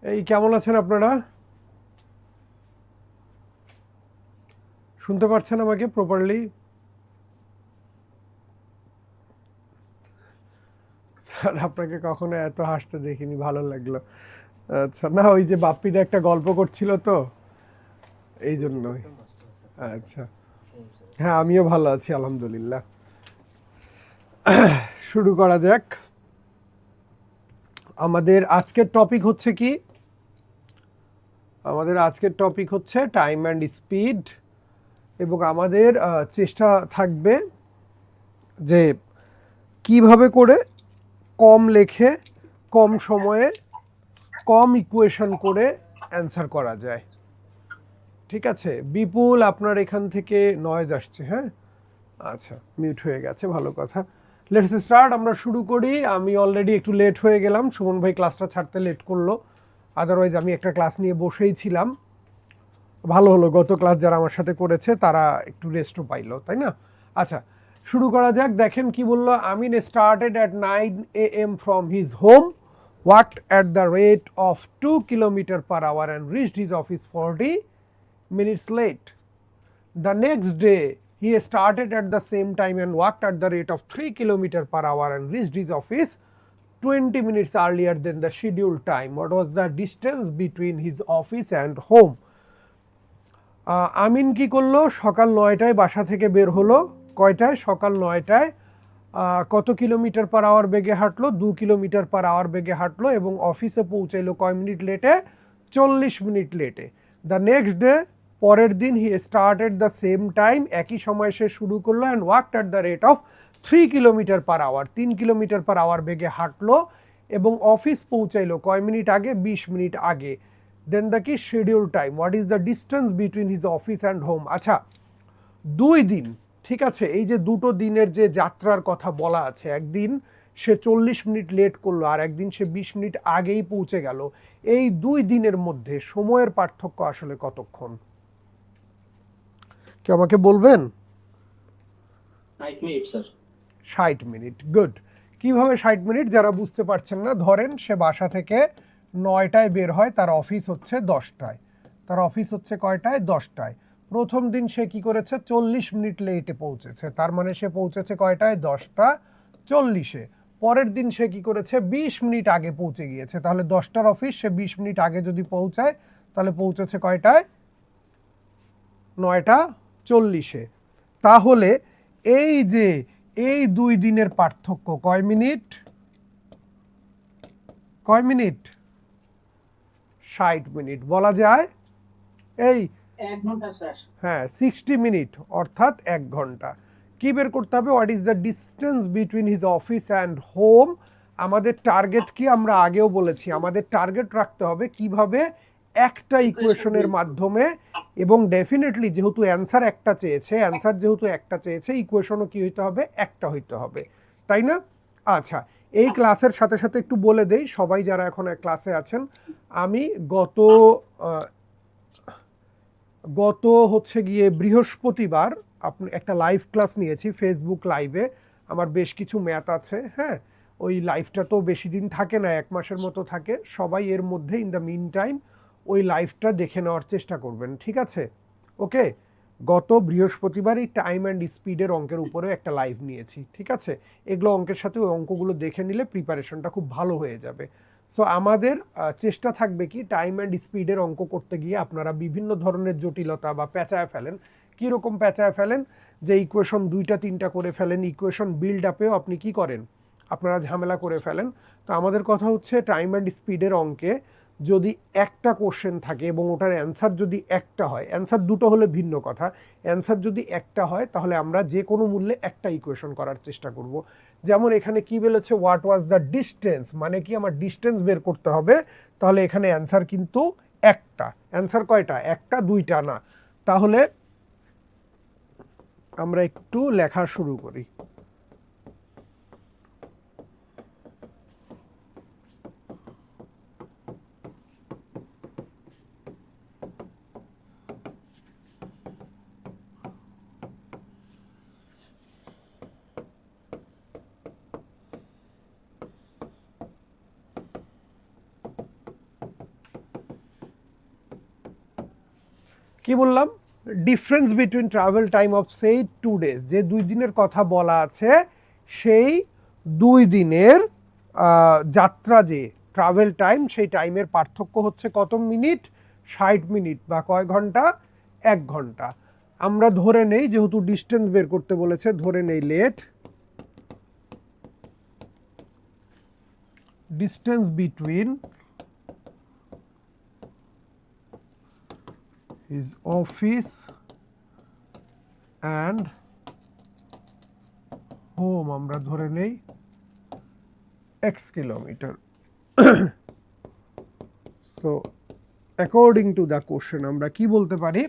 এই কেমন আছেন আপনারা? শুনতে পারছেন আমাকে প্রপারলি? স্যার আপনাকে কখনো এত হাসতে দেখিনি, ভালো লাগলো। আচ্ছা, না ওই যে বাপ্পিদা একটা গল্প করছিল তো, এই জন্যই। আচ্ছা, হ্যাঁ আমিও ভালো আছি আলহামদুলিল্লাহ। শুরু করা যাক। আমাদের আজকের টপিক হচ্ছে কি? আমাদের আজকের টপিক হচ্ছে টাইম অ্যান্ড স্পিড, এবং আমাদের চেষ্টা থাকবে যে কিভাবে করে কম লেখে কম সময়ে কম ইকুয়েশন করে অ্যান্সার করা যায়। ঠিক আছে বিপুল, আপনার এখান থেকে নয়েজ আসছে। হ্যাঁ, আচ্ছা, মিউট হয়ে গেছে, ভালো কথা। লেটস স্টার্ট, আমরা শুরু করি। আমি অলরেডি একটু লেট হয়ে গেলাম, সুমন ভাই ক্লাসটা ছাড়তে লেট করলো, আদারওয়াইজ আমি একটা ক্লাস নিয়ে বসেই ছিলাম। ভালো হলো, গত ক্লাস যারা আমার সাথে করেছে তারা একটু রেস্টও পাইলো, তাই না? আচ্ছা, শুরু করা যাক। দেখেন কি বললো, Amin started at 9 AM from his home, walked at the rate of 2 km/h and reached his office 40 minutes late. The next day, he started at the same time and walked at the rate of 3 km/h and reached his office 20 minutes earlier than the scheduled time. What was the distance between his office and home? আমিন কি করলো, সকাল 9টায় বাসা থেকে বের হলো। কয়টায়? সকাল 9টায়। কত কিলোমিটার/আওয়ার বেগে হাঁটলো? 2 কিলোমিটার/আওয়ার বেগে হাঁটলো, এবং অফিসে পৌঁছাইলো কয় মিনিট লেটে? 40 মিনিট লেটে। দ্য নেক্সট ডে, পরের দিন, he started the same time, একই সময় সে শুরু করলো, and walked at the rate of 3 কিলোমিটার/আওয়ার, 3 কিলোমিটার/আওয়ার বেগে হাঁটলো, এবং অফিস পৌঁছাইলো কয় মিনিট আগে? 20 মিনিট আগে। দেন দ্য কি schedule time, what is the distance between his office and home? আচ্ছা, 2 দিন, ঠিক আছে, এই যে দুটো দিনের যে যাত্রার কথা বলা আছে, একদিন সে 40 মিনিট লেট করলো, আর একদিন সে 20 মিনিট আগেই পৌঁছে গেল। এই 2 দিনের মধ্যে সময়ের পার্থক্য আসলে কতক্ষণ? কেউ আমাকে বলবেন? 60 মিনিট স্যার। 60 minute, good. কিভাবে 60 মিনিট? যারা বুঝতে পারছেন না, ধরেন সে বাসা থেকে 9টায় বের হয়, তার অফিস হচ্ছে 10টায়। তার অফিস হচ্ছে কয়টায়? 10টায়। প্রথম দিন সে কি করেছে? 40 মিনিট লেটে পৌঁছেছে, তার মানে সে পৌঁছেছে কয়টায়? 10টা 40-এ। পরের দিন সে কি করেছে? 20 মিনিট আগে পৌঁছে গিয়েছে, তাহলে 10টার অফিস, সে 20 মিনিট আগে যদি পৌঁছায় তাহলে পৌঁছেছে কয়টায়? 9টা 40-এ। তাহলে এই যে এই 2 দিনের পার্থক্য কয় মিনিট? কয় মিনিট? 60 মিনিট বলা যায়। এই 1 ঘন্টা স্যার। হ্যাঁ, 60 মিনিট, অর্থাৎ 1 ঘন্টা। কি বের করতে হবে? What is the distance between his office and home? আমাদের টার্গেট কি? আমরা আগেও বলেছি, আমাদের টার্গেট রাখতে হবে কিভাবে একটা ইকুয়েশনের মাধ্যমে, এবং ডেফিনেটলি যেহেতু অ্যান্সার একটা চেয়েছে, অ্যান্সার যেহেতু একটা চেয়েছে, ইকুয়েশনও কি হইতে হবে? একটা হইতে হবে, তাই না? আচ্ছা, এই ক্লাসের সাথে সাথে একটু বলে দেই, সবাই যারা এখন ক্লাসে আছেন, আমি গত হচ্ছে গিয়ে বৃহস্পতিবার আপনি একটা লাইভ ক্লাস নিয়েছি ফেসবুক লাইভে। আমার বেশ কিছু ম্যাথ আছে, হ্যাঁ, ওই লাইভটা তো বেশি দিন থাকে না, 1 মাসের মতো থাকে। সবাই এর মধ্যে ইন দ্য মিন টাইম ওই লাইভটা দেখে নেওয়ার চেষ্টা করবেন, ঠিক আছে? ওকে, গত বৃহস্পতিবার এই টাইম অ্যান্ড স্পিডের অঙ্কের উপরে একটা লাইভ নিয়েছি, ঠিক আছে? এগুলো অঙ্কের সাথে ওই অঙ্কগুলো দেখে নিলে প্রিপারেশনটা খুব ভালো হয়ে যাবে। সো আমাদের চেষ্টা থাকবে কি, টাইম অ্যান্ড স্পিডের অঙ্ক করতে গিয়ে আপনারা বিভিন্ন ধরনের জটিলতা বা পেঁচায় ফেলেন। কীরকম পেঁচায় ফেলেন? যে ইকুয়েশন 2টা 3টা করে ফেলেন, ইকুয়েশন বিল্ড আপেও আপনি কি করেন? আপনারা ঝামেলা করে ফেলেন। তো আমাদের কথা হচ্ছে, টাইম অ্যান্ড স্পিডের অঙ্কে যদি একটা কোশ্চেন থাকে এবং ওটার অ্যান্সার যদি একটা হয়, অ্যান্সার দুটো হলে ভিন্ন কথা, অ্যান্সার যদি একটা হয় তাহলে আমরা যে কোনো মূল্যে একটা ইকুয়েশন করার চেষ্টা করব। যেমন এখানে কি বলেছে? হোয়াট ওয়াজ দ্য ডিস্টেন্স, মানে কি আমার ডিস্টেন্স বের করতে হবে। তাহলে এখানে অ্যান্সার কিন্তু একটা। অ্যান্সার কয়টা? একটা, দুইটা না। তাহলে আমরা একটু লেখা শুরু করি। কি বললাম, difference between travel time of সেই 2 ডেজ, যে 2 দিনের কথা বলা আছে সেই 2 দিনের যাত্রা, যে ট্রাভেল টাইম, সেই টাইমের পার্থক্য হচ্ছে কত মিনিট, 60 মিনিট, বা কয় ঘন্টা, 1 ঘন্টা। আমরা ধরে নেই, যেহেতু ডিস্টেন্স বের করতে বলেছে, ধরে নেই let distance between his office and home, আমরা ধরে নেই x kilometre. So according to the question আমরা কি বলতে পারি,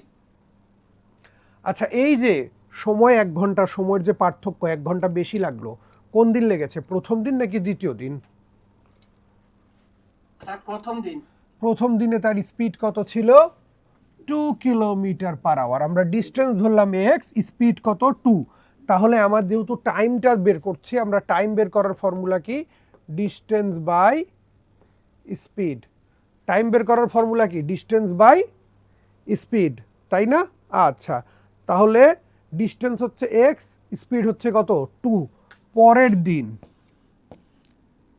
আচ্ছা এই যে সময় 1 ঘন্টা, সময়ের যে পার্থক্য 1 ঘন্টা বেশি লাগলো, কোন দিন লেগেছে, প্রথম দিন নাকি দ্বিতীয় দিন? প্রথম দিন। প্রথম দিনে তার স্পিড কত ছিল, 2 কিলোমিটার পার আওয়ার। আমরা ডিস্টেন্স ধরলাম x, স্পিড কত 2। তাহলে আমার যেহেতু টাইমটা বের করছি, আমরা টাইম বের করার ফর্মুলা কি, ডিস্টেন্স বাই স্পিড। টাইম বের করার ফর্মুলা কি, ডিস্টেন্স বাই স্পিড, তাই না? আচ্ছা, তাহলে ডিস্টেন্স হচ্ছে x, স্পিড হচ্ছে কত 2। পরের দিন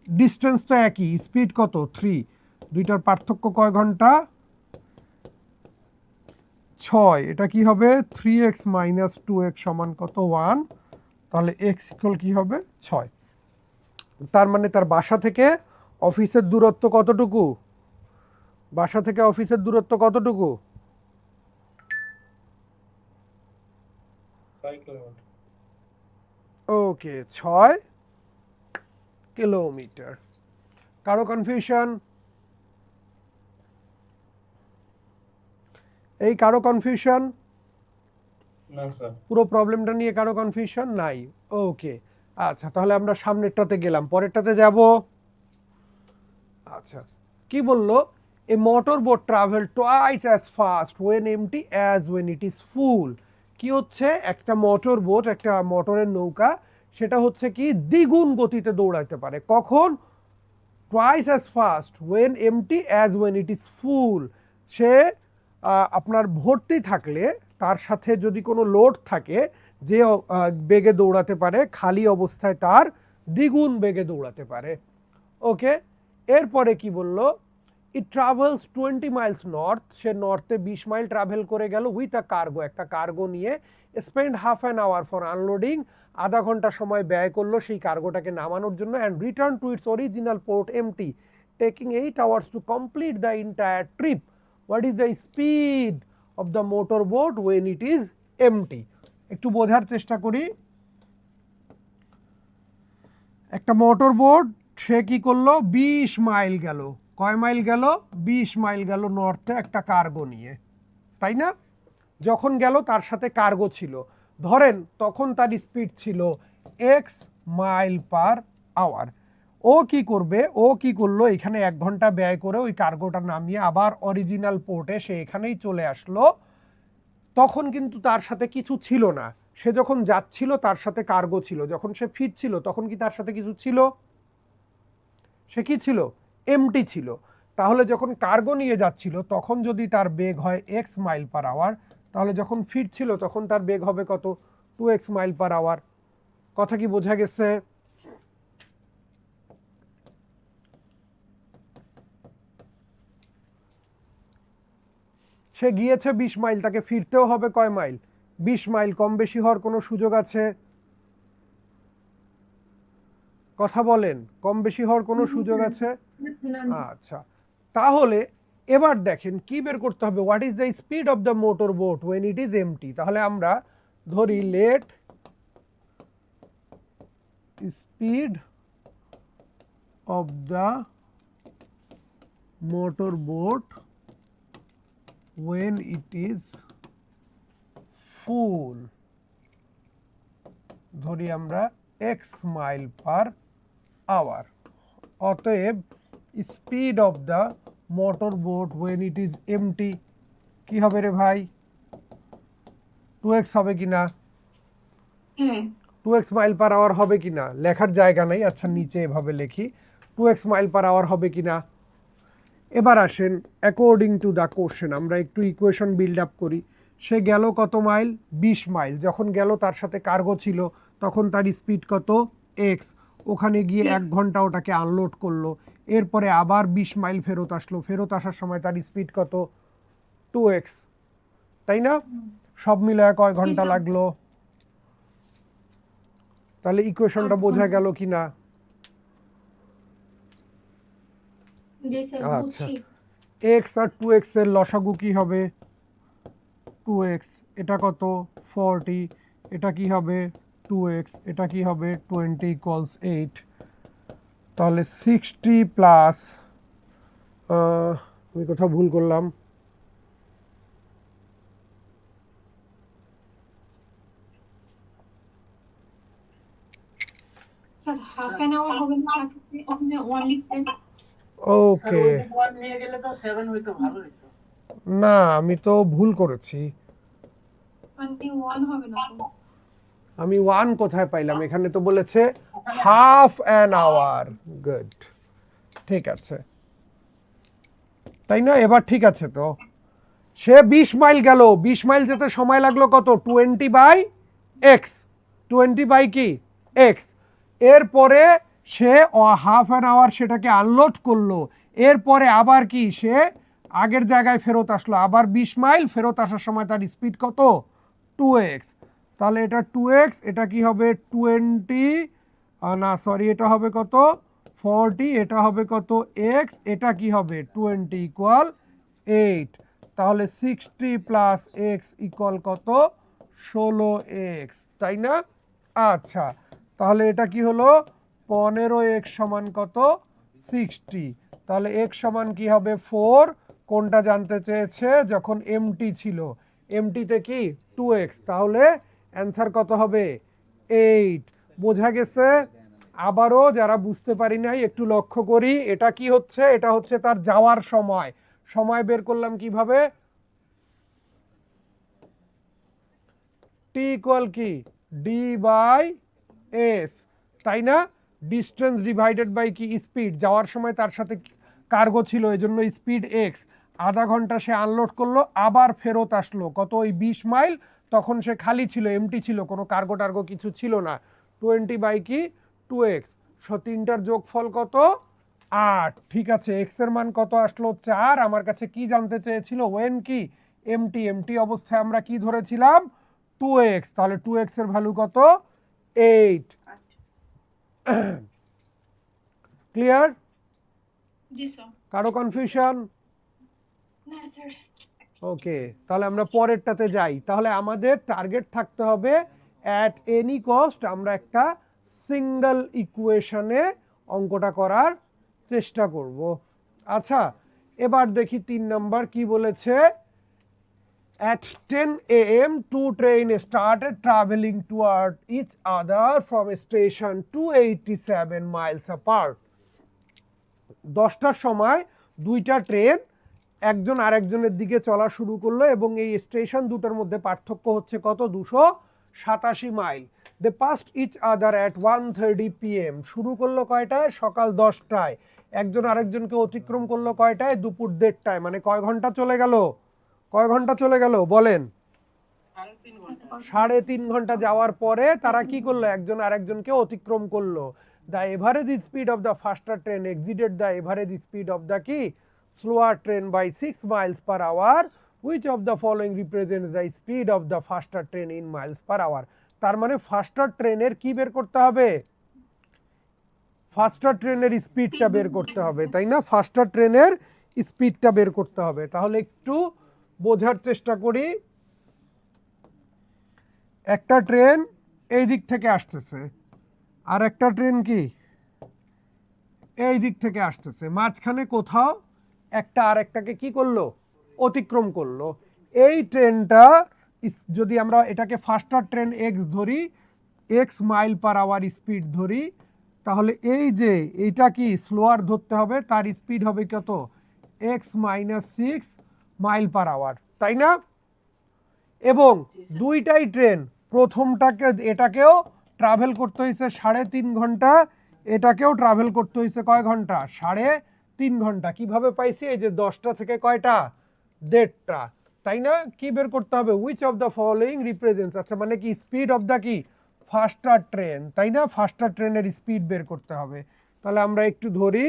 ডিস্টেন্স তো একই, স্পিড কত 3, দুইটার পার্থক্য কয় ঘন্টা, 6। এটা কি হবে, 3x মাইনাস 2x সমান কত, 1। তাহলে x ইকুয়াল কি হবে, 6। তার মানে তার বাসা থেকে অফিসের দূরত্ব কতটুকু, বাসা থেকে অফিসের দূরত্ব কতটুকু, 6 কিলোমিটার। ওকে, 6 কিলোমিটার। কারো কনফিউশন, এই কারো কনফিউশন, না স্যার। পুরো প্রবলেমটা নিয়ে কারো কনফিউশন নাই? ওকে, আচ্ছা তাহলে আমরা সামনেরটাতে গেলাম, পরেরটাতে যাব। আচ্ছা, কি বললো, a motor boat travel twice as fast when empty as when it is full. কি হচ্ছে, একটা মোটর বোট, একটা মোটরের নৌকা, সেটা হচ্ছে কি দ্বিগুণ গতিতে দৌড়াতে পারে, কখন, twice as fast when empty as when it is full. সে আপনার ভর্তি থাকলে, তার সাথে যদি কোনো লোড থাকে, যে বেগে দৌড়াতে পারে, খালি অবস্থায় তার দ্বিগুণ বেগে দৌড়াতে পারে। ওকে, এরপরে কি বলল, ইট ট্রাভেলস 20 মাইলস নর্থ, সে নর্থে 20 মাইল ট্রাভেল করে গেল, উইথ আ কার্গো, একটা কার্গো নিয়ে, spend half an hour for unloading, আধা ঘন্টা সময় ব্যয় করলো সেই কার্গোটাকে নামানোর জন্য, and return to its original port empty, taking 8 hours to complete the entire trip. What is the speed of the motor boat when it is empty? একটু বোঝার চেষ্টা করি। একটা মোটর বোট, সে কি করলো, 20 মাইল গেল, কয় মাইল গেল, 20 মাইল গেল নর্থে একটা কার্গো নিয়ে, তাই না? যখন গেল তার সাথে কার্গো ছিল, ধরেন তখন তার স্পিড ছিল x মাইল পার আওয়ার। ও কি করবে, ও কি করলো, এখানে 1 ঘন্টা ব্যয় করে ওই কার্গোটা নামিয়ে আবার অরিজিনাল পোর্টে সে এখানেই চলে আসলো। তখন কিন্তু তার সাথে কিছু ছিল না, সে যখন যাচ্ছিল তার সাথে কার্গো ছিল, যখন সে ফিরছিল তখন কি তার সাথে কিছু ছিল, সে কি ছিল, এমটি ছিল। তাহলে যখন কার্গো নিয়ে যাচ্ছিল তখন যদি তার বেগ হয় x মাইল পার আওয়ার, তাহলে যখন ফিরছিল তখন তার বেগ হবে কত, 2x মাইল পার আওয়ার। কথা কি বোঝা গেছে? সে গিয়েছে 20 মাইল, তাকে ফিরতেও হবে কয় মাইল, 20 মাইল। কম বেশি হওয়ার কোনো সুযোগ আছে? কথা বলেন, কম বেশি হওয়ার কোনো সুযোগ আছে? আচ্ছা, তাহলে এবার দেখেন কি বের করতে হবে, what is the speed of the motor boat when it is empty. তাহলে আমরা ধরি let speed of the motor boat when it is full, ধরি আমরা x মাইল পার আওয়ার। অতএব speed of the motor boat when it is empty কি হবে রে ভাই, 2x হবে কিনা, 2x মাইল পার আওয়ার হবে কিনা, লেখার জায়গা নাই, আচ্ছা নিচে এভাবে লিখি, 2x মাইল পার আওয়ার হবে কিনা। এবার আসেন অ্যাকর্ডিং টু দ্য কোশ্চেন আমরা একটু ইকুয়েশন বিল্ড আপ করি। সে গেল কত মাইল? 20 মাইল। যখন গেল তার সাথে কার্গো ছিল, তখন তার স্পিড কত? এক্স। ওখানে গিয়ে 1 ঘন্টা ওটাকে আনলোড করলো, এরপরে আবার 20 মাইল ফেরত আসলো, ফেরত আসার সময় তার স্পিড কত? 2x, তাই না? সব মিলে কয় ঘন্টা লাগলো? তাহলে ইকুয়েশনটা বোঝা গেল কি না? আচ্ছা, x আর 2x এর লসাগু কি হবে? 2x। এটা কত? 40। এটা কি হবে? 2x। এটা কি হবে? 20 ইকুয়ালস 8। তাহলে 60 প্লাস, আমি কোথাও ভুল করলাম। স্যার হাফ অ্যান আওয়ার হবে না, ওখানে 1 লিখছেন। ওকে, ওয়ান নিয়ে গেলে তো 7 হইতো, ভালো হইতো। না আমি তো ভুল করেছি। মানে 1 হবে না তো। আমি 1 কোথায় পাইলাম? এখানে তো বলেছে হাফ অ্যান আওয়ার। গুড, ঠিক আছে, তাই না? এবার ঠিক আছে তো। সে 20 মাইল গেল, 20 মাইল যেতে সময় লাগলো কত? 20/x। 20 কি? এক্স। এরপরে সে হাফ অ্যান আওয়ার সেটাকে আনলোড করলো, এরপরে আবার কি সে আগের জায়গায় ফেরত আসলো, আবার 20 মাইল ফেরত আসার সময় তার স্পিড কত? 2x। তাহলে এটা 2x, এটা কি হবে? 20, না সরি, এটা হবে কত? 40। এটা হবে কত? x। এটা কি হবে? 20 ইকুয়াল 8। তাহলে 60 প্লাস এক্স ইকুয়াল কত? 16x, তাই না? আচ্ছা, তাহলে এটা কি হলো? 15x সমান কত? 60। তাহলে x সমান কি হবে? 4। কোনটা জানতে চেয়েছে? যখন এমটি ছিল, এমটিতে কি? 2x। তাহলে অ্যান্সার কত হবে? 8। বোঝা গেছে? আবারও যারা বুঝতে পারি নাই একটু লক্ষ্য করি। এটা কি হচ্ছে? এটা হচ্ছে তার যাওয়ার সময়। সময় বের করলাম কিভাবে? টি ইকুয়াল কি? ডি বাই এস, তাই না? ডিস্টেন্স ডিভাইডেড বাই কি? স্পিড। যাওয়ার সময় তার সাথে কার্গো ছিল, এই জন্য স্পিড এক্স। আধা ঘন্টা সে আনলোড করলো, আবার ফেরত আসলো কত? ওই 20 মাইল। তখন সে খালি ছিল, এমটি ছিল, কোনো কার্গো টার্গো কিছু ছিল না। 20 কি? 2x। তিনটার যোগফল কত? 8। ঠিক আছে, এক্স এর মান কত আসলো? 4। আমার কাছে কি জানতে চেয়েছিল? ওয়েন কি? এমটি। এমটি অবস্থায় আমরা কি ধরেছিলাম? 2x। তাহলে 2x এর ভ্যালু কত? 8। ক্লিয়ার? জি স্যার। কারো কনফিউশন? না স্যার। ওকে, তাহলে আমরা পরেরটাতে যাই। তাহলে আমাদের টার্গেট থাকতে হবে অ্যাট এনি কস্ট আমরা একটা সিঙ্গেল ইকুয়েশনে অঙ্কটা করার চেষ্টা করব। আচ্ছা, এবার দেখি 3 নাম্বার কি বলেছে। At 10 a.m. two trains started traveling toward each other from a station 287 miles apart. 10টার সময় দুইটা ট্রেন একজন আরেকজনের দিকে চলা শুরু করলো এবং এই স্টেশন দুটোর মধ্যে পার্থক্য হচ্ছে কত? 287 mile. They passed each other at 1:30 PM। শুরু করলো কয়টায়? সকাল 10টায়। একজন আরেকজনকে অতিক্রম করলো কয়টায়? দুপুর 1:30টায়। মানে কয় ঘন্টা চলে গেল? কয় ঘন্টা চলে গেল বলেন? 3.5 ঘন্টা। 3.5 ঘন্টা যাওয়ার পরে তারা কি করলো? একজন আরেকজনকে অতিক্রম করলো। The average speed of the faster train exceeded the average speed of the কি? Slower train by 6 miles per hour. Which of the following represents the speed of the faster train in miles per hour? তার মানে ফাস্টার ট্রেনের কি বের করতে হবে? ফাস্টার ট্রেনের স্পিডটা বের করতে হবে, তাই না? ফাস্টার ট্রেনের স্পিডটা বের করতে হবে। তাহলে একটু বোঝার চেষ্টা করি। একটা ট্রেন এই দিক থেকে আসতেছে, আর একটা ট্রেন কি এই দিক থেকে আসতেছে। মাঝখানে কোথাও একটা আরেকটাকে কি করলো? অতিক্রম করলো। এই ট্রেনটা যদি আমরা এটাকে ফাস্টার ট্রেন এক্স ধরি, X mile per hour speed ধরি, তাহলে এই যে এইটা কি স্লোয়ার ধরতে হবে, তার স্পিড হবে কত? X minus 6 mile per hour, তাই না? এবং দুইটাই ট্রেন, প্রথমটাকে এটাকেও ট্রাভেল করতে হয়েছে 3.5 ঘন্টা, এটাকেও ট্রাভেল করতে হয়েছে কয় ঘন্টা? 3 ঘন্টা। কিভাবে পাইছি? এই যে 10টা থেকে কয়টা? 1.5টা, তাই না? কি বের করতে হবে? Which of the following represents, আচ্ছা মানে কি স্পিড অফ দ্য কি ফাস্টার ট্রেন, তাই না? ফাস্টার ট্রেনের স্পিড বের করতে হবে। তাহলে আমরা একটু ধরি,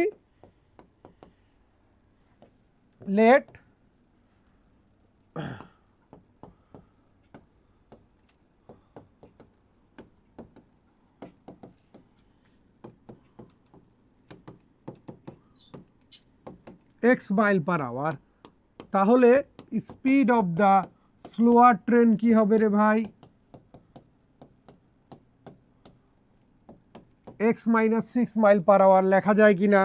let x mile per hour. তাহলে speed of the slower train কি হবে রে ভাই? x minus 6 mile per hour লেখা যায় কিনা?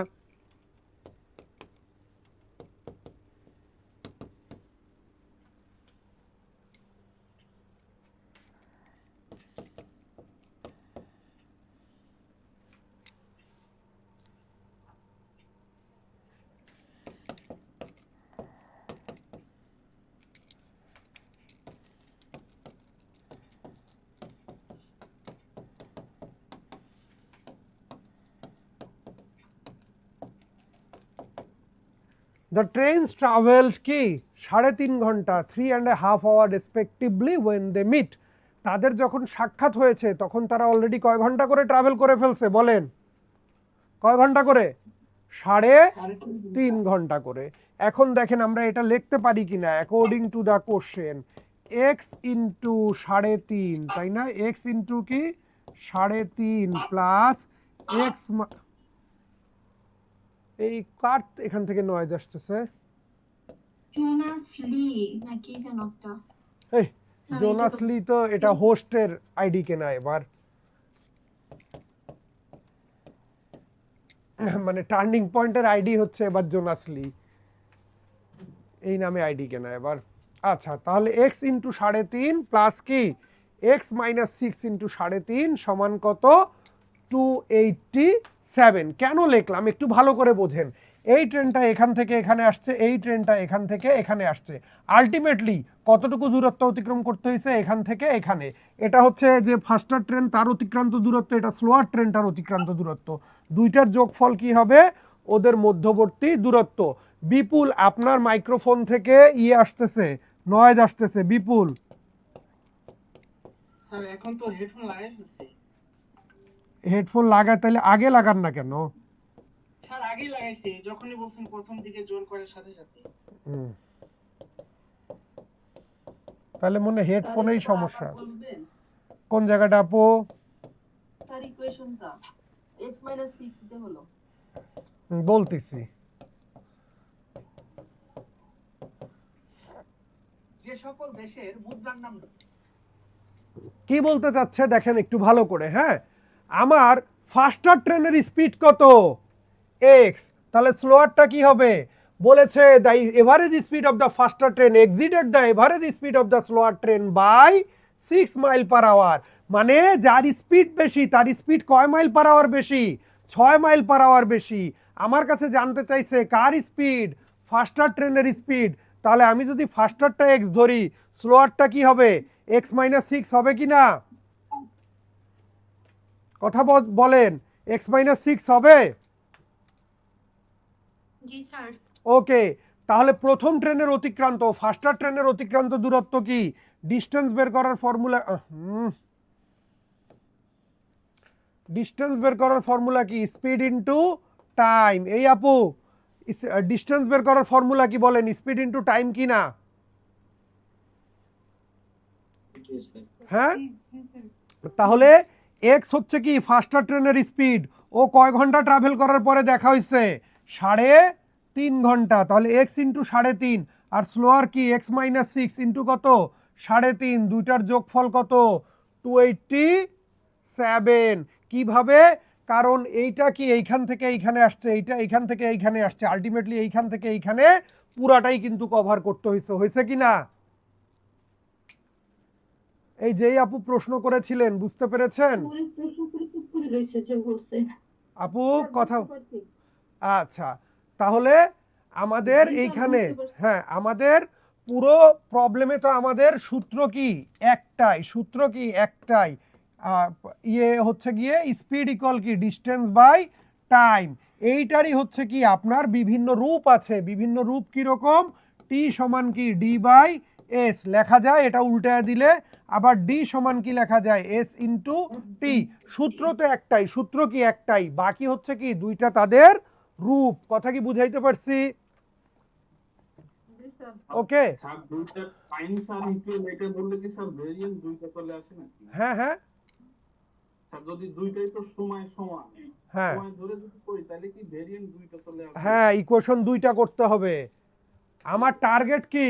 The trains traveled কি 3.5 ঘন্টা 3.5 hour respectively when they meet। তাদের যখন সাক্ষাৎ হয়েছে তখন তারা অলরেডি কয় ঘন্টা করে ট্রাভেল করে ফেলছে বলেন? কয় ঘন্টা করে? 3.5 ঘন্টা করে। এখন দেখেন আমরা এটা লিখতে পারি কিনা according to the question, x into 3.5, তাই না? x ইন্টু কি 3.5 প্লাস এক্স, এই কার এখান থেকে নয়েজ আসতেছে? জোনাস লি নাকি যেন একটা। এই জোনাস লি তো এটা হোস্টের আইডি কেনা এবার, মানে টার্নিং পয়েন্টের আইডি হচ্ছে এবার জোনাস লি, এই নামে আইডি কেনা এবার। আচ্ছা তাহলে x ইন্টু 3.5 প্লাস কি x মাইনাস 6 ইন্টু 3.5 সমান কত? 287। কেন লিখলাম একটু ভালো করে বোঝেন। এই ট্রেনটা এখান থেকে এখানে আসছে, এই ট্রেনটা এখান থেকে এখানে আসছে, আলটিমেটলি কতটুকু দূরত্ব অতিক্রম করতে হয়েছে এখান থেকে এখানে? এটা হচ্ছে যে ফাস্টার ট্রেন তার অতিক্রান্ত দূরত্ব, এটা স্লোয়ার ট্রেনটার অতিক্রান্ত দূরত্ব, দুইটার যোগফল কি হবে? ওদের মধ্যবর্তী দূরত্ব। বিপুল আপনার মাইক্রোফোন থেকে আসতেছে, নয়েজ আসতেছে। বিপুল স্যার এখন তো হেডফোন লাগাই ফেলছি। হেডফোন লাগায় তাহলে আগে লাগান না কেন? স্যার আগেই লাগাইছি, যখনই বলছেন প্রথম দিকে জোন করার সাথে সাথে। তাহলে মনে হেডফোনেই সমস্যা আছে। কোন জায়গাটা আপু? স্যার ইকুয়েশনটা x - 6 যে হলো, বলতেছি। যে সকল দেশের মুদ্রার নাম কি বলতে চাচ্ছে দেখেন একটু ভালো করে। হ্যাঁ, আমার ফাস্টার ট্রেনের স্পিড কত? x, তাহলে স্লোয়ারটা কি হবে? বলেছে the average speed of the faster train exceeded the average speed of the slower train by 6 mile per hour. মানে যার স্পিড বেশি তার স্পিড কয় মাইল পার আওয়ার বেশি? 6 মাইল পার আওয়ার বেশি। আমার কাছে জানতে চাইছে কার স্পিড? ফাস্টার ট্রেনের স্পিড। তাহলে আমি যদি ফাস্টারটা x ধরি, স্লোয়ারটা কি হবে? x মাইনাস 6 হবে কি না? কথা বলেন, x মাইনাস 6 হবে? জি স্যার। ওকে, তাহলে প্রথম ট্রেনের অতিক্রান্ত ফাস্টার ট্রেনের অতিক্রান্ত দূরত্ব কি? ডিস্টেন্স বের করার ফর্মুলা, ডিস্টেন্স বের করার ফর্মুলা কি? Speed into time. এই আপু ডিস্টেন্স বের করার ফর্মুলা কি বলেন? স্পিড ইনটু টাইম কি না? হ্যাঁ, তাহলে x হচ্ছে কি ফাস্টার ট্রেনের স্পিড, ও কয় ঘন্টা ট্রাভেল করার পরে দেখা হয়েছে? 3.5 ঘন্টা। তাহলে x ইন্টু 3.5, আর স্লোয়ার কি x মাইনাস 6 ইন্টু কত? 3.5, দুইটার যোগফল কত? 287। কিভাবে? কারণ এইটা কি এইখান থেকে এইখানে আসছে, এইটা এইখান থেকে এইখানে আসছে, আলটিমেটলি এইখান থেকে এইখানে পুরাটাই কিন্তু কভার করতে হয়েছে। হয়েছে কি না? এই যেই আপু প্রশ্ন করেছিলেন, বুঝতে পেরেছেন আপু কথা? আচ্ছা, তাহলে আমাদের এইখানে, হ্যাঁ আমাদের পুরো প্রবলেমে তো আমাদের সূত্র কি একটাই, সূত্র কি একটাই, ইয়ে হচ্ছে গিয়ে স্পিড ইকুয়াল কি ডিস্টেন্স বাই টাইম। এইটারই হচ্ছে কি আপনার বিভিন্ন রূপ আছে। বিভিন্ন রূপ কীরকম? টি সমান কি ডি বাই এস লেখা যায়, এটা উল্টায় দিলে। আবার ডি সমান কি লেখা যায়? S into T. সূত্র তো একটাই, সূত্র কি একটাই, বাকি হচ্ছে কি দুইটা তাদের রূপ। কথা কি বুঝাইতে পারছি? জি স্যার। ওকে, স্যার দুইটা টাইমস আর ইকুয়াল এটা বললে কি স্যার ভেরিয়েন্স দুইটা চলে আসে নাকি? হ্যাঁ হ্যাঁ স্যার যদি দুইটাই তো সময় সমান, হ্যাঁ সময় ধরে যদি করি তাহলে কি ভেরিয়েন্স দুইটা চলে আসে? হ্যাঁ, ইকুয়েশন দুইটা করতে হবে। আমার টার্গেট কি?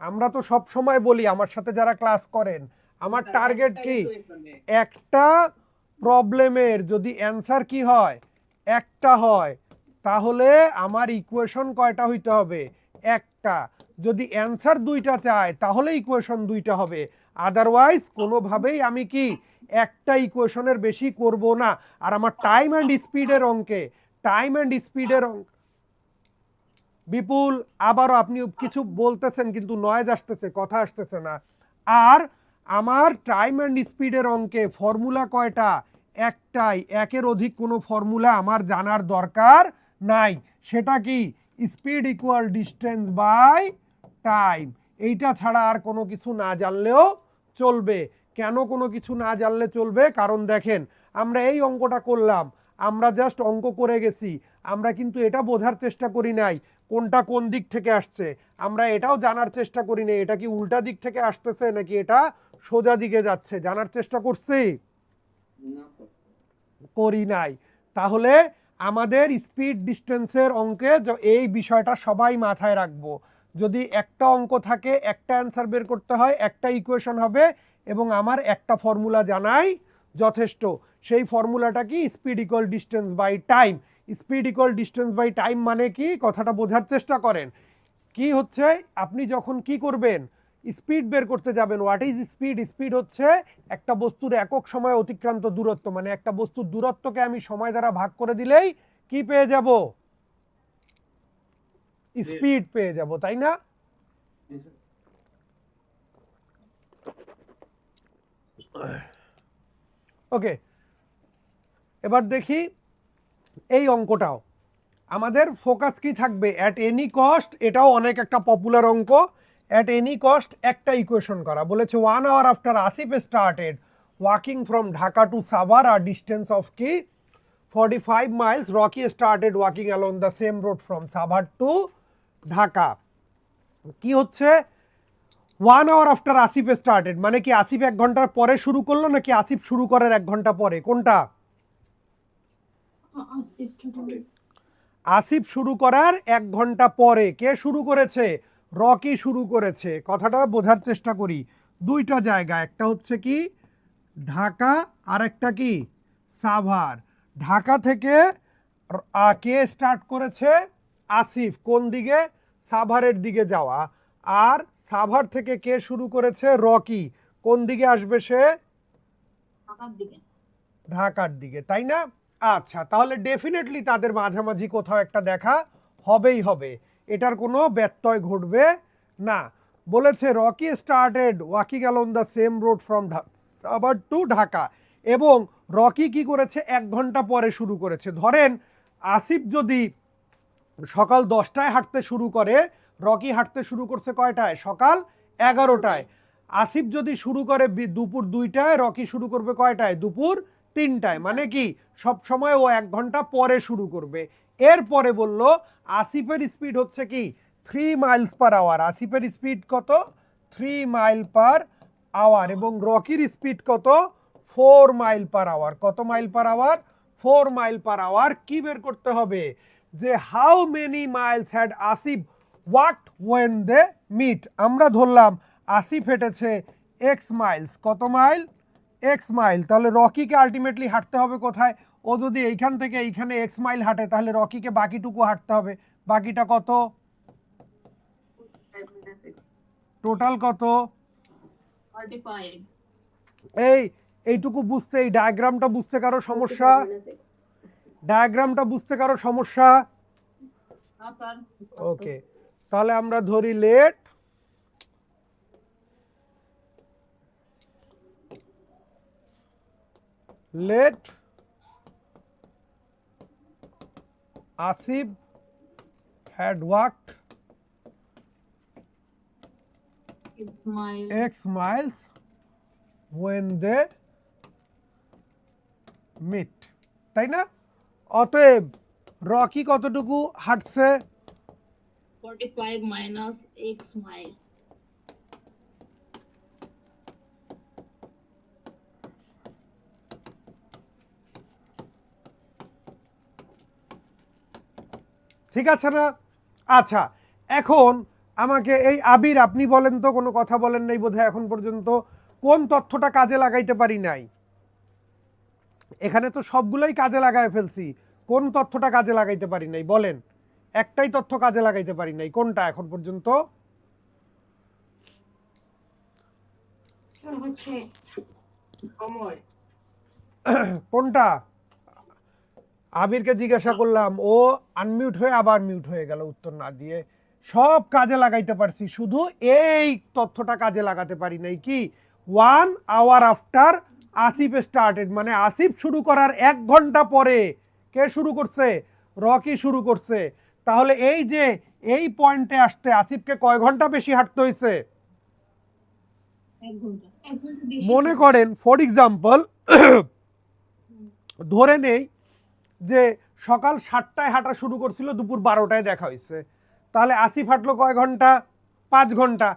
আমরা তো সব সময় বলি, আমার সাথে যারা ক্লাস করেন, আমার টার্গেট কি? একটা প্রবলেমের যদি অ্যান্সার কি হয়? একটা হয়, তাহলে আমার ইকুয়েশন কয়টা হইতে হবে? একটা। যদি অ্যান্সার দুইটা চায় তাহলে ইকুয়েশন দুইটা হবে, আদারওয়াইজ কোনোভাবেই আমি কি একটা ইকুয়েশনের বেশি করব না। আর আমার টাইম অ্যান্ড স্পিডের অঙ্কে, টাইম অ্যান্ড স্পিডের অঙ্ক, বিপুল আবারও আপনি কিছু বলতেছেন কিন্তু নয়েজ আসতেছে, কথা আসতেছে না। আর আমার টাইম অ্যান্ড স্পিডের অঙ্কে ফর্মুলা কয়টা? একটাই, একের অধিক কোনো ফর্মুলা আমার জানার দরকার নাই। সেটা কি? Speed equal distance by time. এইটা ছাড়া আর কোনো কিছু না জানলেও চলবে। কেন কোনো কিছু না জানলে চলবে? কারণ দেখেন, আমরা এই অঙ্কটা করলাম, আমরা জাস্ট অঙ্ক করে গেছি, আমরা কিন্তু এটা বোঝার চেষ্টা করি নাই কোনটা কোন দিক থেকে আসছে। আমরা এটাও জানার চেষ্টা করি নাই এটা কি উল্টা দিক থেকে আসতেছে নাকি এটা সোজা দিকে যাচ্ছে। জানার চেষ্টা করছি? না স্যার। করি নাই। তাহলে আমাদের স্পিড ডিস্টেন্সের অঙ্কে এই বিষয়টা সবাই মাথায় রাখবো। যদি একটা অঙ্ক থাকে, একটা অ্যান্সার বের করতে হয়, একটা ইকুয়েশন হবে, এবং আমার একটা ফর্মুলা জানাই যথেষ্ট। সেই ফর্মুলাটা কি? Speed equal distance by time. Speed equal distance by time মানে কি? কথাটা বোঝার চেষ্টা করেন। কি হচ্ছে? আপনি যখন কি করবেন, স্পিড বের করতে যাবেন, হোয়াট ইজ স্পিড? স্পিড হচ্ছে একটা বস্তুর একক সময় অতিক্রান্ত দূরত্ব। মানে একটা বস্তুর দূরত্বকে আমি সময় দ্বারা ভাগ করে দিলেই কি পেয়ে যাব? স্পিড পেয়ে যাব, তাই না? জি স্যার। ওকে, এবার দেখি এই অঙ্কটাও আমাদের ফোকাস কি থাকবে? অ্যাট এনি কস্ট, এটাও অনেক একটা পপুলার অঙ্ক। অ্যাট এনি কস্ট একটা ইকুয়েশন করা বলেছে। 1 hour after Asif started walking from Dhaka to Savar, আর ডিস্টেন্স অফ কি 45 miles, Rocky started walking along the same road from Savar to Dhaka. কি হচ্ছে? 1 hour আফটার আসিফ স্টার্টেড মানে কি আসিফ 1 ঘন্টার পরে শুরু করলো নাকি আসিফ শুরু করার 1 ঘন্টা পরে? কোনটা? আসিফ শুরু করার 1 ঘন্টা পরে। কে শুরু করেছে? রকি শুরু করেছে। কথাটা বোঝার চেষ্টা করি। দুইটা জায়গা, একটা হচ্ছে কি ঢাকা, আর একটা কি সাভার। ঢাকা থেকে কে স্টার্ট করেছে? আসিফ। কোন দিকে? সাভারের দিকে যাওয়া। আর সাভার থেকে কে শুরু করেছে? রকি। কোন দিকে আসবে সে? ঢাকার দিকে, তাই না? আচ্ছা, তাহলে ডেফিনেটলি তাদের মাঝামাঝি কোথাও একটা দেখা হবেই হবে, এটার কোনো ব্যত্যয় ঘটবে না। বলেছে Rocky started walking along the same road from Savar to Dhaka, এবং রকি কি করেছে? 1 ঘন্টা পরে শুরু করেছে। ধরেন আসিফ যদি সকাল 10টায় হাঁটতে শুরু করে, রকি হাঁটতে শুরু করছে কয়টায়? সকাল 11টায়। আসিফ যদি শুরু করে দুপুর 2টায়, রকি শুরু করবে কয়টায়? দুপুর 3টায়। মানে কি সব সময় ও 1 ঘন্টা পরে শুরু করবে। এরপরে বলল আসিফের স্পিড হচ্ছে কি 3 miles per hour। আসিফের স্পিড কত? 3 mile per hour। এবং রকির স্পিড কত? 4 mile per hour। কত mile per hour? 4 mile per hour। কি বের করতে হবে? যে how many miles had Asif walked when they meet. আমরা ধরলাম আসিফ হেঁটেছে এক্স মাইলস। কত মাইল? X mile. তাহলে রকিকে আলটিমেটলি হাঁটতে হবে কোথায়? ও যদি এইখান থেকে এইখানে এক্স মাইল হাঁটে, তাহলে রকিকে বাকিটুকু হাঁটতে হবে। বাকিটা কত? টোটাল কত? এইটুকু বুঝতে, এই ডায়াগ্রামটা বুঝতে কারো সমস্যা? ডায়াগ্রামটা বুঝতে কারো সমস্যা? ওকে, তাহলে আমরা ধরি let Asif had walked x miles when they meet, তাই না? অতএব রকি কতটুকু হাঁটছে? 45 minus x mile. ঠিক আছে না? আচ্ছা, এখন আমাকে এই আবির আপনি বলেন তো, কোনো কথা বলেন নাই বোধহয় এখন পর্যন্ত, কোন তথ্যটা কাজে লাগাইতে পারি নাই? এখানে তো সবগুলোই কাজে লাগায় ফেলছি, কোন তথ্যটা কাজে লাগাইতে পারি নাই বলেন? একটাই তথ্য কাজে লাগাইতে পারি নাই, কোনটা এখন পর্যন্ত? স্যার হচ্ছে সময়। কোনটা? আবিরকে জিজ্ঞাসা করলাম, ও আনমিউট হয়ে আবার মিউট হয়ে গেল উত্তর না দিয়ে। সব কাজে লাগাইতে পারছি, শুধু এই তথ্যটা কাজে লাগাতে পারি নাই। কি? 1 hour আফটার আসিফ স্টার্টেড, মানে আসিফ শুরু করার 1 ঘন্টা পরে কে শুরু করছে? রকি শুরু করছে। তাহলে এই যে এই পয়েন্টে আসতে আসিফকে কয় ঘন্টা বেশি হাঁটতে হয়েছে? 1 ঘন্টা। 1 ঘন্টা বেশি। মনে করেন ফর এক্সাম্পল ধরে নেই যে সকাল 7টায় হাঁটা শুরু করছিল, দুপুর 12টায় দেখা হয়েছে, তাহলে আসিফ হাঁটলো কয় ঘন্টা? 5 ঘন্টা।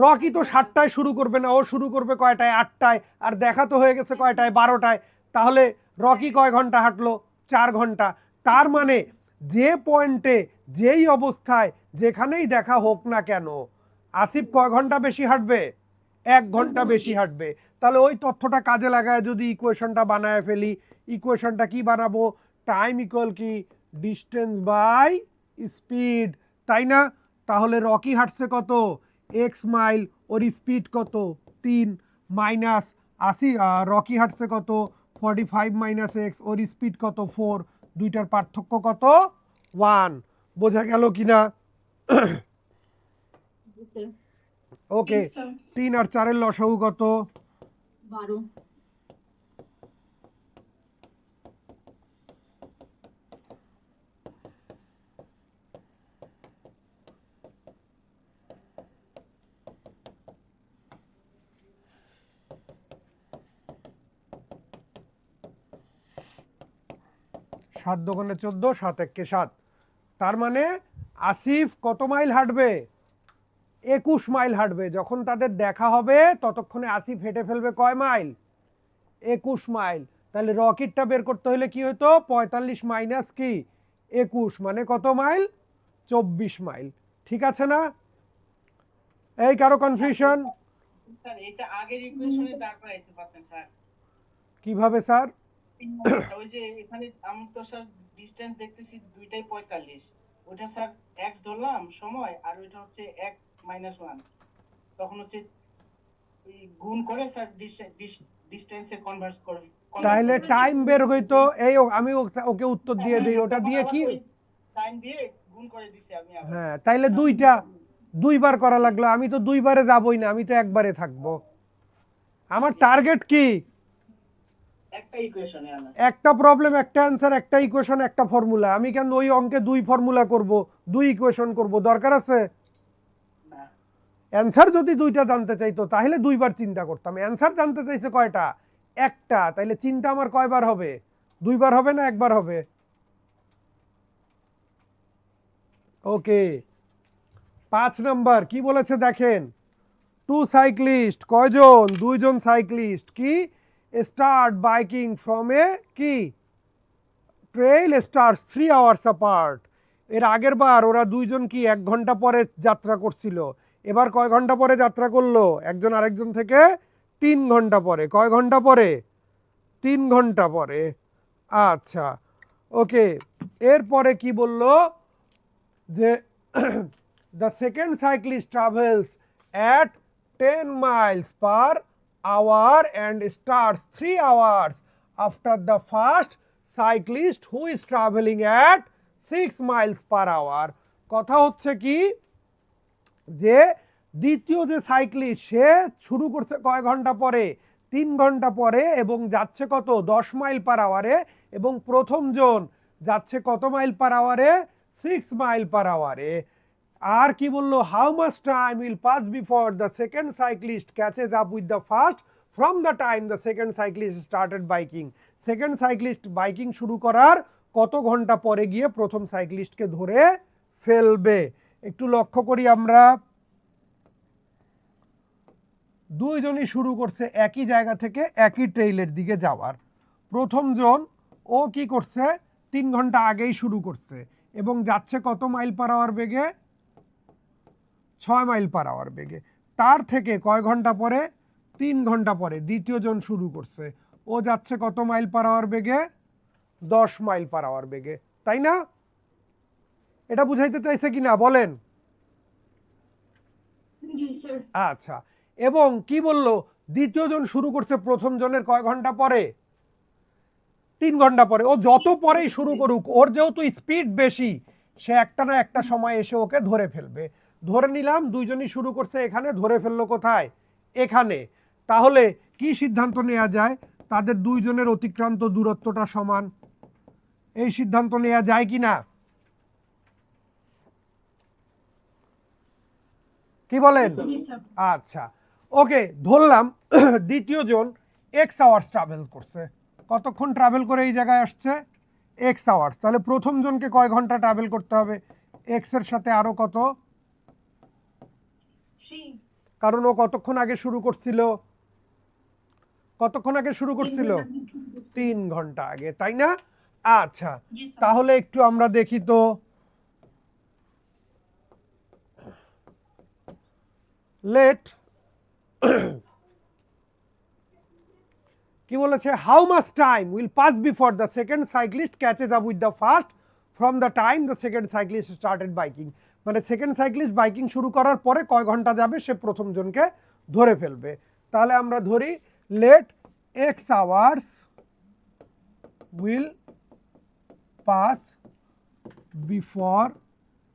রকি তো 7টায় শুরু করবে না, ও শুরু করবে কয়টায়? 8টায়, আর দেখা তো হয়ে গেছে কয়টায়? 12টায়। তাহলে রকি কয় ঘন্টা হাঁটলো? 4 ঘন্টা। তার মানে যে পয়েন্টে, যেই অবস্থায়, যেখানেই দেখা হোক না কেন, আসিফ কয় ঘন্টা বেশি হাঁটবে? 1 ঘন্টা বেশি হাঁটবে। তাহলে ওই তথ্যটা কাজে লাগায় যদি ইকুয়েশনটা বানায় ফেলি, ইকুয়েশনটা কি বানাবো? টাইম ইকুয়াল কি ডিস্টেন্স বাই স্পিড, তাই না? তাহলে রকি হাঁটছে কত? এক্স মাইল, ওর স্পিড কত? 3 মাইনাস রকি হাঁটছে কত? 45 মাইনাস এক্স, ওর স্পিড কত? 4, দুইটার পার্থক্য কত? 1। বোঝা গেল কিনা? ওকে, 3 আর 4 লসাগু কত? 12। সাত দোকানে 14, 7 একে 7। তার মানে আসিফ কত মাইল হাঁটবে? 21 মাইল হাঁটবে। যখন তাদের দেখা হবে ততক্ষণে আসিফ হেঁটে ফেলবে কয় মাইল? 21 মাইল। তাহলে রকিটটা বের করতে হলে কি হতো? 45 মাইনাস কি 21, মানে কত মাইল? 24 মাইল। ঠিক আছে না? এই কারো কনফিউশন? স্যার এটা আগের ইকুয়েশনে দাঁড় করাইতে পারতেন স্যার। কিভাবে স্যার? ওই যে এখানে আমি তো স্যার ডিসটেন্স দেখতেছি দুইটাই 45, ওটা স্যার x ধরলাম সময়, আর ওইটা হচ্ছে x মাইনাস 1, তখন হচ্ছে এই গুণ করে স্যার ডিসটেন্সে কনভার্ট করে। তাহলে টাইম বের হইতো। এই আমি ওকে উত্তর দিয়ে দিই, ওটা দিয়ে কি? টাইম দিয়ে গুণ করে দিছি আমি আবার। হ্যাঁ, তাইলে দুইবার করা লাগলো। আমি তো দুইবারে যাবই না, আমি তো একবারে থাকবো। আমার টার্গেট কি? একটা ইকুয়েশনে আনা। একটা প্রবলেম, একটা অ্যান্সার, একটা ইকুয়েশন, একটা ফর্মুলা। আমি কেন ওই অঙ্কে 2 ফর্মুলা করব, 2 ইকুয়েশন করব? দরকার আছে? না। অ্যান্সার যদি 2টা জানতে চাইতো তাহলে 2বার চিন্তা করতাম। অ্যান্সার জানতে চাইছে কয়টা? একটা। তাইলে চিন্তা আমার কয়বার হবে? 2বার হবে না 1বার হবে? ওকে, 5 নাম্বার কি বলেছে দেখেন। 2 সাইক্লিস্ট, কয়জন? 2 জন সাইক্লিস্ট কি স্টার্ট বাইকিং ফ্রম এ কি ট্রেইল স্টার্টস 3 আওয়ার্স অ্যাপার্ট। এর আগের বার ওরা 2 জন কি 1 ঘন্টা পরে যাত্রা করছিল। এবার কয় ঘন্টা পরে যাত্রা করলো? একজন আরেকজন থেকে 3 ঘন্টা পরে। কয় ঘন্টা পরে? 3 ঘন্টা পরে। আচ্ছা, ওকে। এরপরে কি বললো? যে the second cyclist travels at 10 miles per hour and starts 3 hours after the first cyclist who is traveling at 6 miles per hour. কথা হচ্ছে কি যে দ্বিতীয় যে সাইক্লিস্ট সে শুরু করছে কয় ঘন্টা পরে? 3 ঘন্টা পরে, এবং যাচ্ছে কত? 10 মাইল পার আওয়ারে। এবং প্রথমজন যাচ্ছে কত মাইল পার আওয়ারে? 6 মাইল পার আওয়ারে। আর কি বললো? How much time will pass before the second cyclist catches up with the first from the time the second cyclist started biking. Second cyclist biking শুরু করার কত ঘন্টা পরে গিয়ে প্রথম সাইক্লিস্টকে ধরে ফেলবে? একটু লক্ষ্য করি আমরা, দুইজনই শুরু করছে একই জায়গা থেকে একই ট্রেইলের দিকে যাওয়ার। প্রথম জন ও কি করছে? 3 ঘন্টা আগেই শুরু করছে এবং যাচ্ছে কত মাইল পার আওয়ার বেগে? 6 মাইল পার আওয়ার বেগে। তার থেকে কয় ঘন্টা পরে? 3 ঘন্টা পরে দ্বিতীয় জন শুরু করছে, ও যাচ্ছে কত মাইল পার আওয়ার বেগে? 10 মাইল পার আওয়ার বেগে, তাই না? এটা বুঝাইতে চাইছে কি না বলেন? জি স্যার। আচ্ছা, এবং কি বললো? দ্বিতীয় জন শুরু করছে প্রথম জনের কয় ঘন্টা পরে? 3 ঘন্টা পরে। ও যত পরেই শুরু করুক, ওর যেহেতু স্পিড বেশি, সে একটা না একটা সময় এসে ওকে ধরে ফেলবে। ধরে নিলাম দুইজনই শুরু করছে এখানে, ধরে ফেললো কোথায়? এখানে। তাহলে কি সিদ্ধান্ত নেওয়া যায়? তাদের দুইজনের অতিক্রান্ত দূরত্বটা সমান। এই সিদ্ধান্ত নেওয়া যায় কি না? কি বলেন? জি স্যার। আচ্ছা, ওকে, ধরলাম দ্বিতীয় জন এক্স আওয়ার্স ট্রাভেল করছে। কতক্ষণ ট্রাভেল করে এই জায়গায় আসছে? X hours. তাহলে প্রথম জনকে কয় ঘন্টা ট্রাভেল করতে হবে? এক্স এর সাথে আরো কত? 3। কারণ ও কতক্ষণ আগে শুরু করছিল? কতক্ষণ আগে শুরু করছিল? 3 ঘন্টা আগে, তাই না? আচ্ছা, জি স্যার। তাহলে একটু আমরা দেখি তো, লেট কি বলেছে? How much time will pass before the second cyclist catches up with the first from the time the second cyclist started biking. মানে সেকেন্ড সাইক্লিস্ট বাইকিং শুরু করার পরে কয় ঘন্টা যাবে সে প্রথম জনকে ধরে ফেলবে। তাহলে আমরা ধরি let X hours will pass before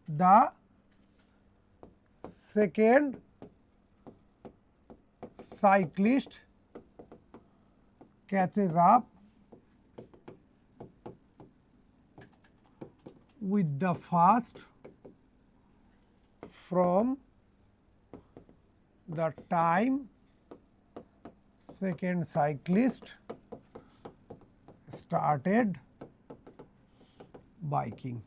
the second cyclist catches up with the first from the time second cyclist started biking.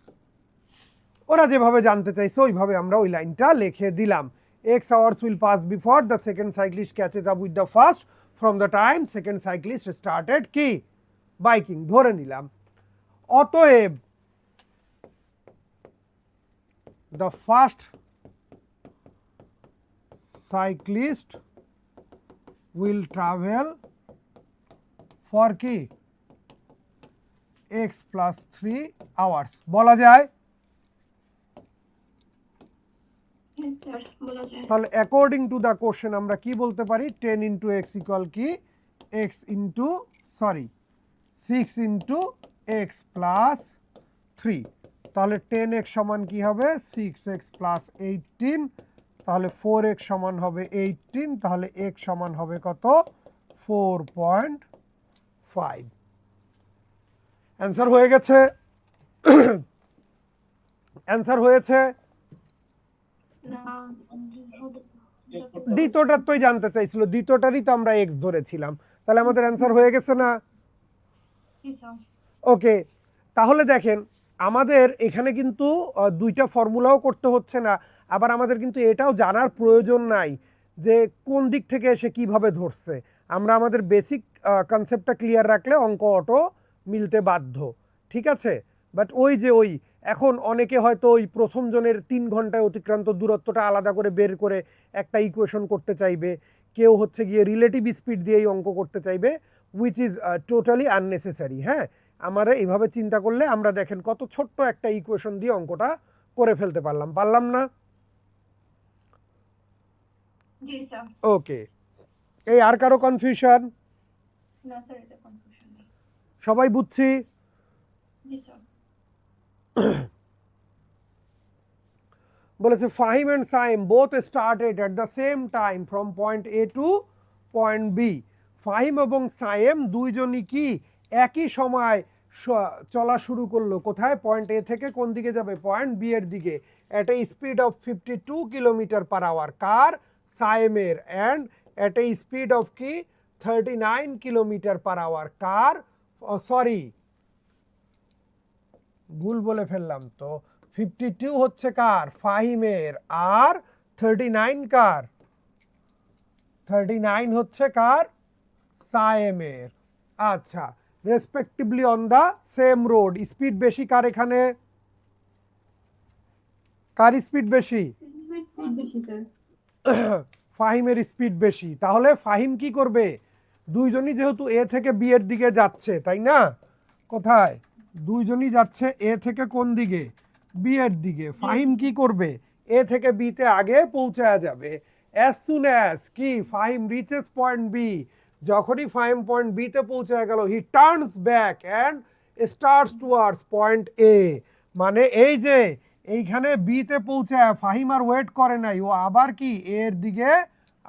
ওরা যেভাবে জানতে চাইছে ওইভাবে আমরা ওই লাইনটা লিখে দিলাম। X hours will pass before the second cyclist catches up with the first from the time second cyclist started কি? বাইকিং। ধরে নিলাম। অতএব the first cyclist will travel for কি? x plus 3 hours বলা যায়। Yes স্যার, বলা যায়। তাহলে অ্যাকর্ডিং টু দ্য কোশ্চেন আমরা কি বলতে পারি? 10 ইন্টু এক্স ইকুয়াল কি? X into 6 into x plus 3। তাহলে 10x সমান কি হবে? 6x plus 18। তাহলে 4x সমান হবে 18। তাহলে x সমান হবে কত? 4.5। অ্যান্সার হয়ে গেছে? অ্যান্সার হয়েছে? না, দ্বিতীয়টার তোই জানতে চাইছিল, দ্বিতীয়টারই তো আমরা এক্স ধরেছিলাম। তাহলে আমাদের অ্যান্সার হয়ে গেছে না? জি স্যার। ওকে, তাহলে দেখেন আমাদের এখানে কিন্তু দুইটা ফর্মুলাও করতে হচ্ছে না, আবার আমাদের কিন্তু এটাও জানার প্রয়োজন নাই যে কোন দিক থেকে এসে কিভাবে ধরছে। আমরা আমাদের বেসিক কনসেপ্টটা ক্লিয়ার রাখলে অঙ্ক অটো মিলতে বাধ্য, ঠিক আছে? বাট ওই যে এখন অনেকে হয়তো ওই প্রথম জনের 3 ঘন্টায় অতিক্রান্ত দূরত্বটা আলাদা করে বের করে একটা ইকুয়েশন করতে চাইবে, কেউ হচ্ছে গিয়ে রিলেটিভ স্পিড দিয়েই অঙ্ক করতে চাইবে, উইচ ইজ টোটালি আননেসেসারি। হ্যাঁ, আমরা এইভাবে চিন্তা করলে আমরা দেখেন কত ছোট্ট একটা ইকুয়েশন দিয়ে অঙ্কটা করে ফেলতে পারলাম না? জি স্যার। ওকে, এই আর কারো কনফিউশন? না স্যার, এটা কনফিউশন নেই। সবাই বুঝছি? জি স্যার। বলেছে Fahim and Saim both started at the same time from point A to point B. Fahim এবং সাইম দুইজনই কি একই সময় চলা শুরু করলো কোথায়, পয়েন্ট এ থেকে কোন দিকে যাবে, পয়েন্ট বি এর দিকে, at a speed of 52 kilometre per hour, car, সায়েমের, and at a speed of কি 39 কিলোমিটার পার আওয়ার, কার, সরি ভুল বলে ফেললাম তো, 52 হচ্ছে কার, ফাহিমের, আর 39 কার, 39 হচ্ছে কার, সায়েমের। আচ্ছা, respectively on the same road, speed বেশি কার এখানে, কার স্পিড বেশি, বেশি স্যার। ফাহিমের স্পিড বেশি। তাহলে ফাহিম কি করবে, দুইজনই যেহেতু এ থেকে বি এর দিকে যাচ্ছে তাই না, কোথায়, দুইজনই যাচ্ছে এ থেকে কোন দিকে, বি এর দিকে, ফাহিম কি করবে, এ থেকে বি তে আগে পৌঁছায়া যাবে। অ্যাজ সুন অ্যাজ কি ফাহিম রিচেস পয়েন্ট বি, যখনই ফাহিম পয়েন্ট বি তে পৌঁছায় গেল, he turns back and starts towards point A, মানে এই যে এইখানে বি তে পৌঁছায় ফাহিম আর ওয়েট করে নাই, ও আবার কি এর দিকে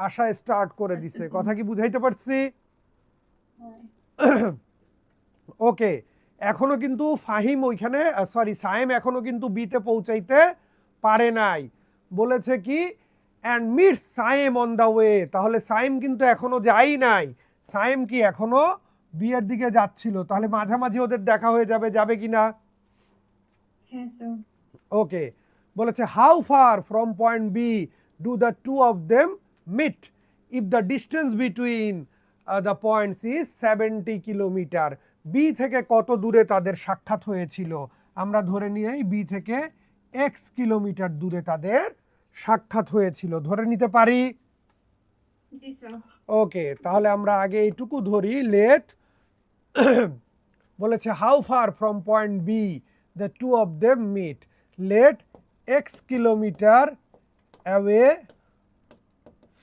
আসা স্টার্ট করে দিছে। কথা কি বুঝাইতে পারছি? ওকে, এখনো কিন্তু ফাহিম ওইখানে, সরি সায়েম এখনো কিন্তু বিতে পৌঁছাইতে পারে নাই, বলেছে কি and meet Sayem on the way, তাহলে সায়েম কিন্তু এখনো যাই নাই, সায়েম কি এখনো বিয়ের দিকে যাচ্ছিল, তাহলে মাঝামাঝি ওদের দেখা হয়ে যাবে, যাবে কি না? হ্যাঁ স্যার। ওকে, বলেছে how far from point B do the two of them meet if the distance between the points is 70 kilometre, B থেকে কত দূরে তাদের সাক্ষাৎ হয়েছিল, আমরা ধরে নিই বি থেকে x কিলোমিটার দূরে তাদের সাক্ষাৎ হয়েছিল, ধরে নিতে পারি? জি স্যার। ওকে, তাহলে আমরা আগে এইটুকু ধরি, লেট বলেছে how far from point B the two of them meet, let x kilometre away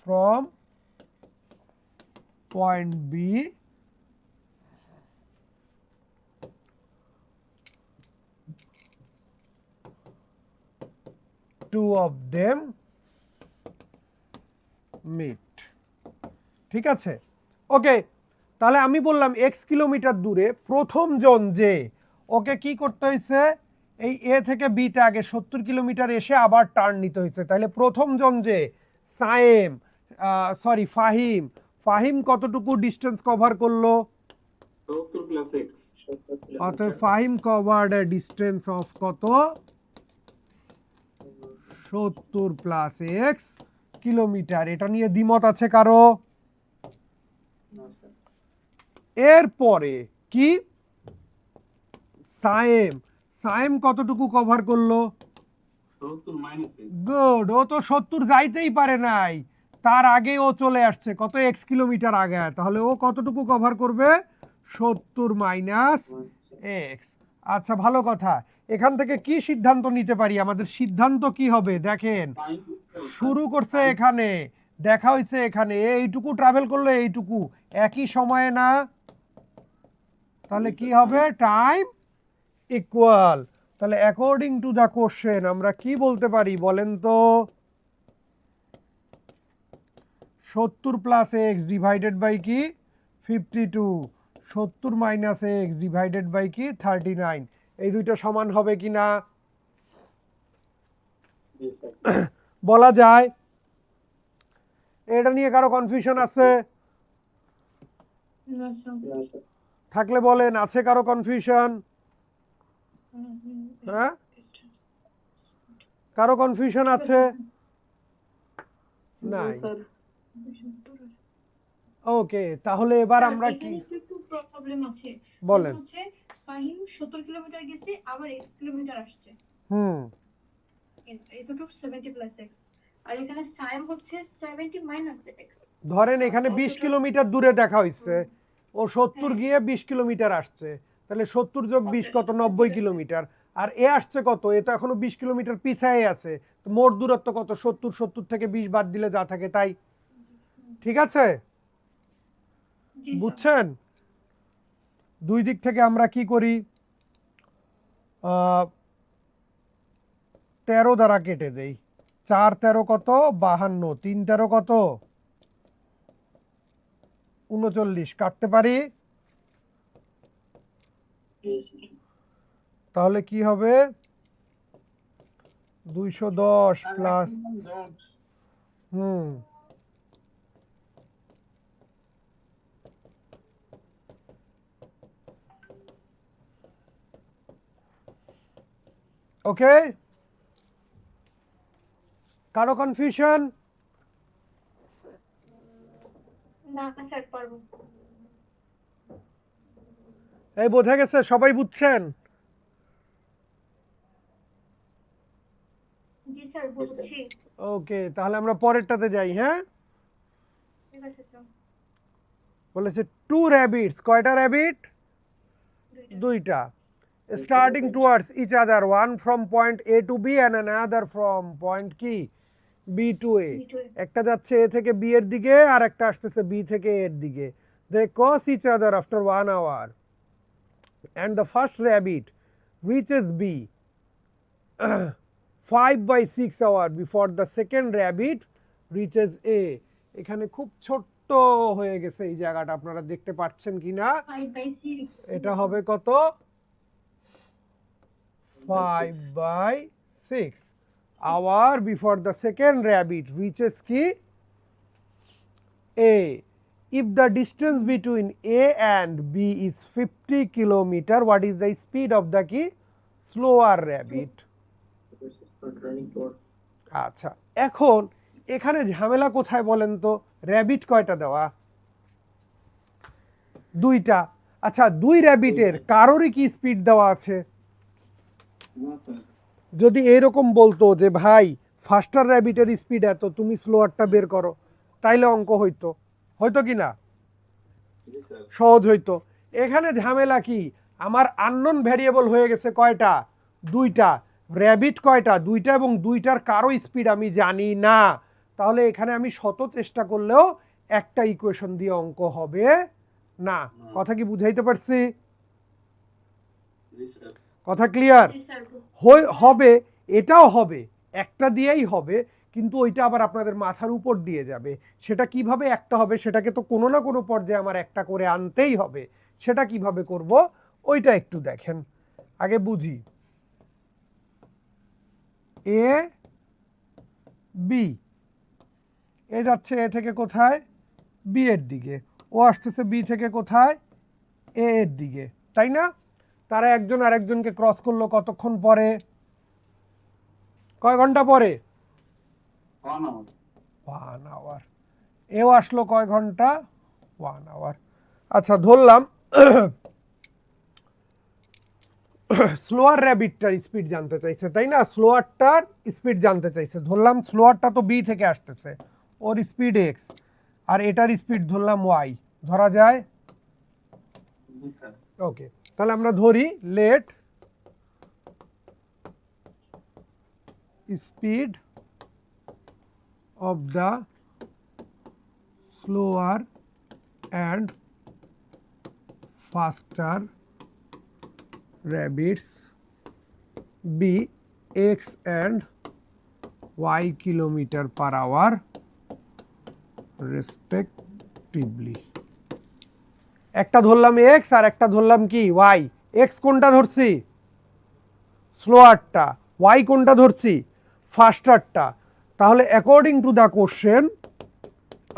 from point B two of them meet, ঠিক আছে? ওকে, তাহলে আমি বললাম x কিলোমিটার দূরে প্রথম জন যে, ওকে কি করতে হয়েছে, এই এ থেকে বি তে আগে 70 কিলোমিটার এসে আবার টার্ন নিতে হয়েছে, তাহলে প্রথম জন যে সায়েম, সরি ফাহিম, ফাহিম কতটুকু ডিস্টেন্স কভার করলো, 70 প্লাস এক্স, অতএব Fahim covered a distance of কত, 70 প্লাস এক্স কিলোমিটার। এটা নিয়ে দ্বিমত আছে কারো? এরপরে কি সায়েম, সায়েম কতটুকু কভার করলো, 70 মাইনাস এক্স, গুড, ও তো 70 যাইতেই পারে নাই, তার আগে ও চলে আসছে কত, এক্স কিলোমিটার আগে, তাহলে ও কতটুকু কভার করবে, 70 মাইনাস এক্স। আচ্ছা, ভালো কথা, এখান থেকে কি সিদ্ধান্ত নিতে পারি, আমাদের সিদ্ধান্ত কি হবে, দেখেন শুরু করছে এখানে, দেখা হয়েছে এখানে, এইটুকু ট্রাভেল করলো, এইটুকু একই সময়ে না, তাহলে কি হবে, টাইম ইকুয়াল, তাহলে অ্যাকর্ডিং টু দ্য কোশ্চেন আমরা কি বলতে পারি বলেন তো, 70 প্লাস এক্স ডিভাইডেড বাই কি 52, 70 মাইনাস এক্স ডিভাইডেড বাই কি 39, এই দুইটা সমান হবে কি না, বলা যায়? এটা নিয়ে কারো কনফিউশন আছে? না স্যার। থাকলে বলেন, আছে কারো কনফিউশন? হ্যাঁ, কারো কনফিউশন আছে? নাই। ওকে, তাহলে এবার আমরা কি, একটু প্রবলেম আছে, বলেন। হচ্ছে ফাহিম 70 কিলোমিটার গেছে, আবার x কিলোমিটার আসছে, এটা তো 70 প্লাস x, আর এখানে সাইম হচ্ছে 70 মাইনাস x। ধরেন এখানে 20 কিলোমিটার দূরে দেখা হইছে, ও 70 গিয়ে 20 কিলোমিটার আসছে, তাহলে 70 যোগ 20 কত, 90 কিলোমিটার, আর এ আসছে কত, এ তো এখনো 20 কিলোমিটার পিছায় আছে, তো মোট দূরত্ব কত, 70, 70 থেকে 20 বাদ দিলে যা থাকে তাই, ঠিক আছে? জি স্যার। বুঝছেন? দুই দিক থেকে আমরা কি করি, 13 দ্বারা কেটে দেই, 4 13 কত, 52, 3 13 কত, 39, কাটতে পারি? তাহলে কি হবে 210 প্লাস হুম ওকে, কারো কনফিউশন? না স্যার পারবো। এই বোঝা গেছে, সবাই বুঝছেন? জি স্যার বুঝছি। ওকে, তাহলে আমরা পরেরটাতে যাই। হ্যাঁ, ঠিক আছে স্যার। বলেছে 2 rabbits, কয়টা র্যাবিট? দুইটা। Starting towards each other, one from point A to B and another from point কি B to A। একটা যাচ্ছে A থেকে B এর দিকে আর একটা আসতেছে B থেকে A এর দিকে। They cross each other after 1 hour and the first rabbit reaches B 5/6 hour before the second rabbit reaches A। এখানে খুব ছোট্ট হয়ে গেছে এই জায়গাটা, আপনারা দেখতে পাচ্ছেন কিনা? 5/6 এটা হবে কত? 5/6 hour before the second rabbit reaches কি A। If the distance between A and B is 50 kilometer, what is the speed of the কি slower rabbit? আচ্ছা, এখন এখানে ঝামেলা কোথায় বলেন তো? র্যাবিট কয়টা দেওয়া? দুইটা। আচ্ছা, দুই র্যাবিটের কারোরই কি স্পিড দেওয়া আছে? যদি এরকম বলতো যে ভাই ফাস্টার র্যাবিটের স্পিড এত, তুমি স্লোয়ারটা বের করো, তাইলে অঙ্ক হইতো, হয়তো কি না? সহজ হইতো। এখানে ঝামেলা কি, আমার আননোন ভ্যারিয়েবল হয়ে গেছে কয়টা? দুইটা। র্যাবিট কয়টা? দুইটা, এবং দুইটার কারো স্পিড আমি জানি না। তাহলে এখানে আমি শত চেষ্টা করলেও একটা ইকুয়েশন দিয়ে অঙ্ক হবে না। কথা কি বুঝাইতে পারছি? কথা ক্লিয়ার? হবে, এটাও হবে, একটা দিয়েই হবে, কিন্তু ওইটা আবার আপনাদের মাথার উপর দিয়ে যাবে। সেটা কিভাবে একটা হবে, সেটাকে তো কোনো না কোনো পর্যায়ে আমার একটা করে আনতেই হবে। সেটা কিভাবে করব ওইটা একটু দেখেন, আগে বুঝি। এ বি, এ যাচ্ছে এ থেকে কোথায়? বি এর দিকে। ও আসতেছে বি থেকে কোথায়? এ এর দিকে, তাই না? তারা একজন আরেকজনকে ক্রস করলো কতক্ষণ পরে? কয় ঘন্টা পরে? 1 আওয়ার। এও আসলো কয় ঘন্টা? 1 আওয়ার। আচ্ছা, ধরলাম স্লোয়ার র্যাবিটটার স্পিড জানতে চাইছে, তাই না? স্লোয়ারটার স্পিড জানতে চাইছে। ধরলাম স্লোয়ারটা তো বি থেকে আসতেছে, ওর স্পিড এক্স, আর এটার স্পিড ধরলাম ওয়াই, ধরা যায়? ওকে, তাহলে আমরা ধরি let speed of the slower and faster rabbits be x and y kilometer per hour respectively। একটা ধরলাম x আর একটা ধরলাম কি y। x কোনটা ধরছি? স্লোয়ারটা। y কোনটা ধরছি? ফাস্টারটা। তাহলে অ্যাকর্ডিং টু দ্য কোশ্চেন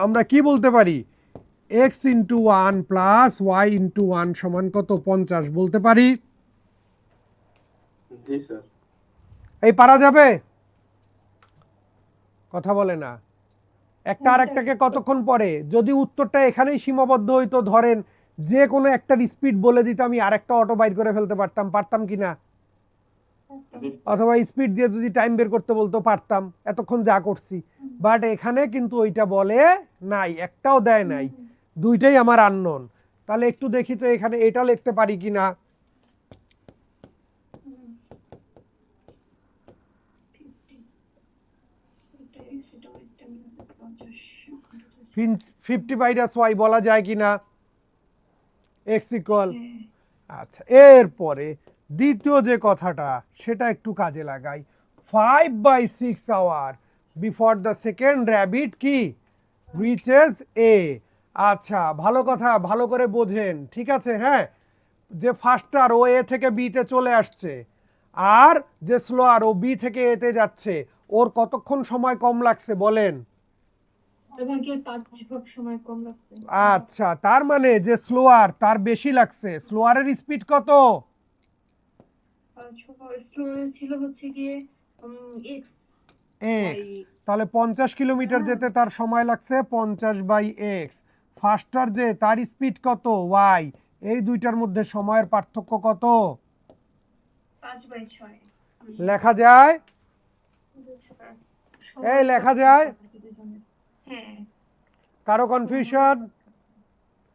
আমরা কি বলতে পারি? x into 1 plus y into 1 সমান কত? 50 বলতে পারি? জি স্যার। এই পারা যাবে? কথা বলে না। একটা আরেকটাকে কতক্ষণ পরে? যদি উত্তরটা এখানেই সীমাবদ্ধ হইতো, ধরেন যে কোনো একটার স্পিড বলে দিত, আমি আরেকটা অটো বাইর করে ফেলতে পারতাম, পারতাম কি না? অথবা স্পিড দিয়ে যদি টাইম বের করতে বলতো, পারতাম, এতক্ষণ যা করছি। বাট এখানে কিন্তু ওইটা বলে নাই, একটাও দেয় নাই, দুইটাই আমার আননোন। তাহলে একটু দেখি তো এখানে এটা লিখতে পারি কিনা। 50/y বলা যায় কিনা? x equal. আচ্ছা, এরপরে দ্বিতীয় যে কথাটা সেটা একটু কাজে লাগাই। 5/6 hour before the second rabbit কি রিচেস এ। আচ্ছা, ভালো কথা, ভালো করে বোঝেন, ঠিক আছে? হ্যাঁ, যে ফাস্টার ও এ থেকে বিতে চলে আসছে, আর যে স্লোয়ার ও বি থেকে এতে যাচ্ছে, ওর কতক্ষণ সময় কম লাগছে বলেন? 5 ভাগ সময় কম লাগছে। আচ্ছা, তার মানে যে স্লোয়ার তার বেশি লাগছে। স্লোয়ারের স্পিড কত? স্লোয়ার ছিল হচ্ছে গিয়ে এক্স এক্স। তাহলে 50 কিলোমিটার যেতে তার সময় লাগছে 50/x। ফাস্টার যে তার স্পিড কত? ওয়াই। এই দুইটার মধ্যে সময়ের পার্থক্য কত? 5/6। লেখা যায়? এই লেখা যায়? হ্যাঁ। কারো কনফিউশন?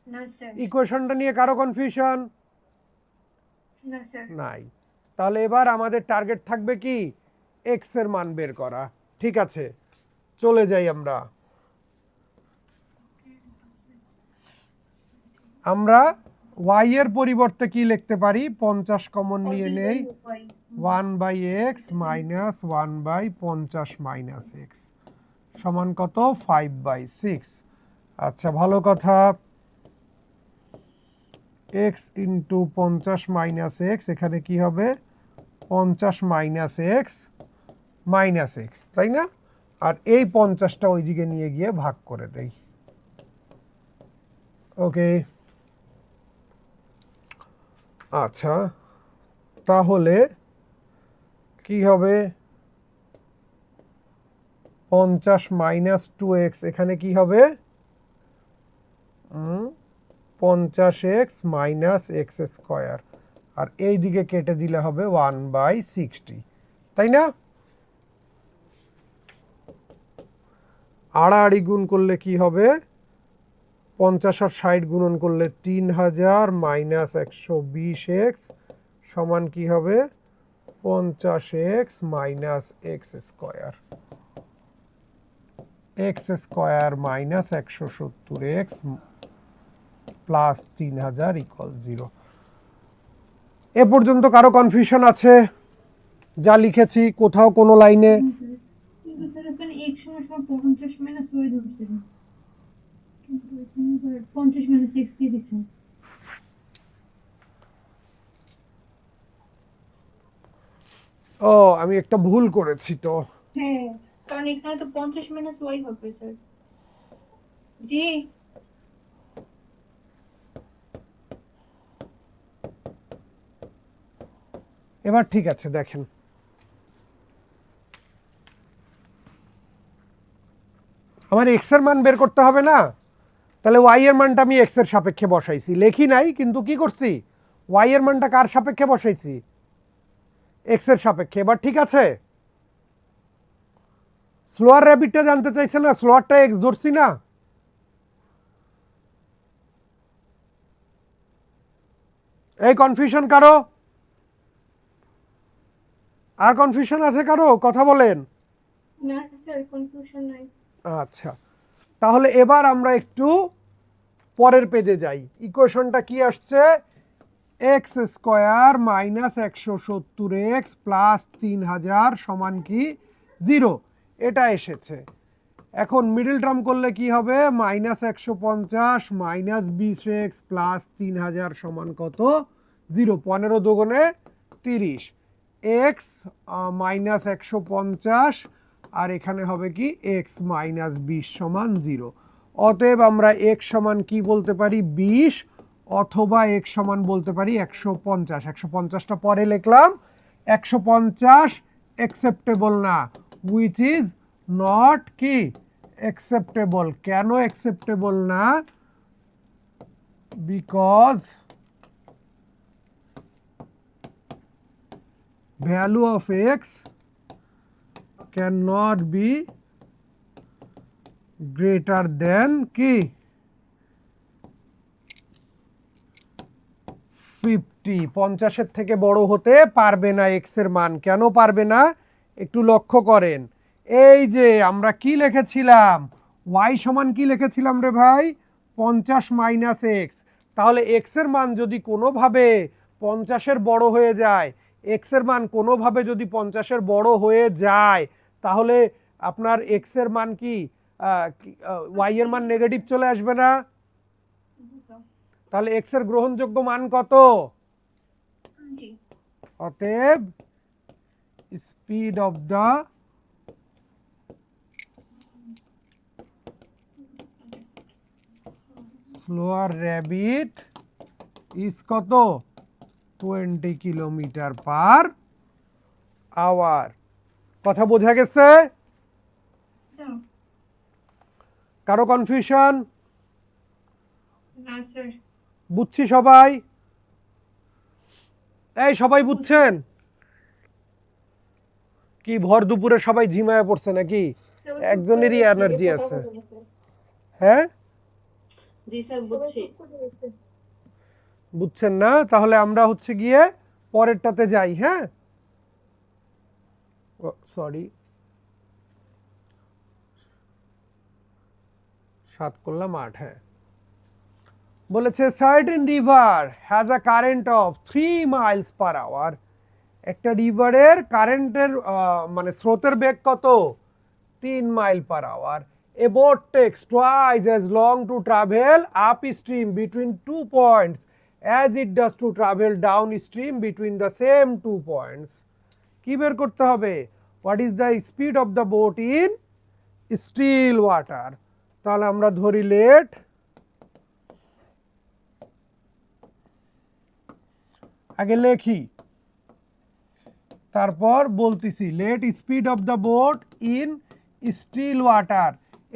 না স্যার। ইকুয়েশনটা নিয়ে কারো কনফিউশন? না স্যার। নাই। তাহলে এবার আমাদের টার্গেট থাকবে কি? এক্স এর মান বের করা। ঠিক আছে, চলে যাই আমরা। আমরা ওয়াই এর পরিবর্তে কি লিখতে পারি? 50 কমন নিয়ে নেই, 1/x মাইনাস 1/50 মাইনাস এক্স সমান কত? 5/6। আচ্ছা, ভালো কথা। x ইন্টু 50 মাইনাস এক্স, এখানে কি হবে? 50 মাইনাস এক্স মাইনাস এক্স, তাই না? আর এই 50টা ওইদিকে নিয়ে গিয়ে ভাগ করে দেই। ওকে, আচ্ছা, তাহলে কি হবে? 50 মাইনাস 2x, এখানে কি হবে? 50x মাইনাস এক্স স্কোয়ার, আর এই দিকে কেটে দিলে হবে 1/60, তাই না? আড়াআড়ি গুণ করলে কি হবে? 50 আর 60 গুণন করলে 3000 মাইনাস 120x সমান কি হবে? 50x minus x square. X square minus 170x plus 3000 equal 0। এ পর্যন্ত কারো কনফিউশন আছে? যা লিখেছি কোথাও কোনো লাইনে? কিন্তু স্যার এখানে x সমান 50 মাইনাস y ধরছেন, কিন্তু এখানে 50 মাইনাস x দিয়ে দিছেন। ও, আমি একটা ভুল করেছি তো। হ্যাঁ, কারণ এখানে তো 50 মাইনাস ওয়াই হবে স্যার। জি। এবার ঠিক আছে, দেখেন। আমার এক্স এর মান বের করতে হবে না? তাহলে ওয়াই এর মানটা আমি এক্স এর সাপেক্ষে বসাইছি, লেখি নাই কিন্তু কি করছি? ওয়াই এর মানটা কার সাপেক্ষে বসাইছি? এক্স এর সাপেক্ষে। এবার ঠিক আছে? স্লোয়ার র্যাবিটটা জানতে চাইছে না? স্লোয়ারটা এক্স ধরছি না? এই কনফিউশন কারো? আর কনফিউশন আছে কারো? কথা বলেন। না স্যার, কনফিউশন নাই। আচ্ছা, তাহলে এবার আমরা একটু পরের পেজে যাই। ইকুয়েশনটা কি আসছে? X square minus 170x plus 3000 সমান কি 0, এটা এসেছে। এখন মিডল টার্ম করলে কি হবে? মাইনাস 150 মাইনাস 20x প্লাস 3000 সমান কত? 0। 15 দুগুণে 30, এক্স মাইনাস 150 আর এখানে হবে কি এক্স মাইনাস 20 সমান 0। অতএব আমরা এক্স সমান কি বলতে পারি? 20, অথবা এক্স সমান বলতে পারি 150। 150টা পরে লিখলাম। 150 অ্যাকসেপ্টেবল না, উইচ ইজ নট কি অ্যাকসেপ্টেবল। কেন অ্যাকসেপ্টেবল না? Because value of x cannot be greater than কি 50। 50-এর থেকে বড় হতে পারবে না এক্স এর মান। কেন পারবে না? একটু লক্ষ্য করেন। এই যে আমরা কি লিখেছিলাম? y সমান কি লিখেছিলাম রে ভাই? 50 মাইনাস এক্স। তাহলে এক্স এর মান যদি কোনোভাবে 50-এর বড় হয়ে যায়, এক্স এর মান কোনোভাবে যদি 50-এর বড় হয়ে যায়, তাহলে আপনার এক্স এর মান কি ওয়াই এর মান নেগেটিভ চলে আসবে না? তাহলে এক্স এর গ্রহণযোগ্য মান কত? জি অতএব speed of the slower rabbit is কত 20 কিলোমিটার পার আওয়ার। কথা বোঝা গেছে? স্যার কারো কনফিউশন? না স্যার বুঝছি সবাই? এই সবাই বুঝছেন? কি ভর দুপুরে সবাই ঝিমায় পড়ছে নাকি? একজনেরই এনার্জি আছে। হ্যাঁ, জি স্যার বুঝছি। বুঝছেন না? তাহলে আমরা হচ্ছে গিয়ে পরেরটাতে যাই। হ্যাঁ, সরি 7 করলাম 8। হ্যাঁ, বলেছে certain river has a current of 3 miles per hour. একটা রিভারের কারেন্টের মানে স্রোতের বেগ কত? 3 mile per hour. A boat takes twice as long to travel upstream between 2 points as it does to travel downstream between the same 2 points. কি বের করতে হবে? What is the speed of the boat in still water? তাহলে আমরা ধরি late আগে লেখি, তারপর বলতেছি let speed of the boat in still water.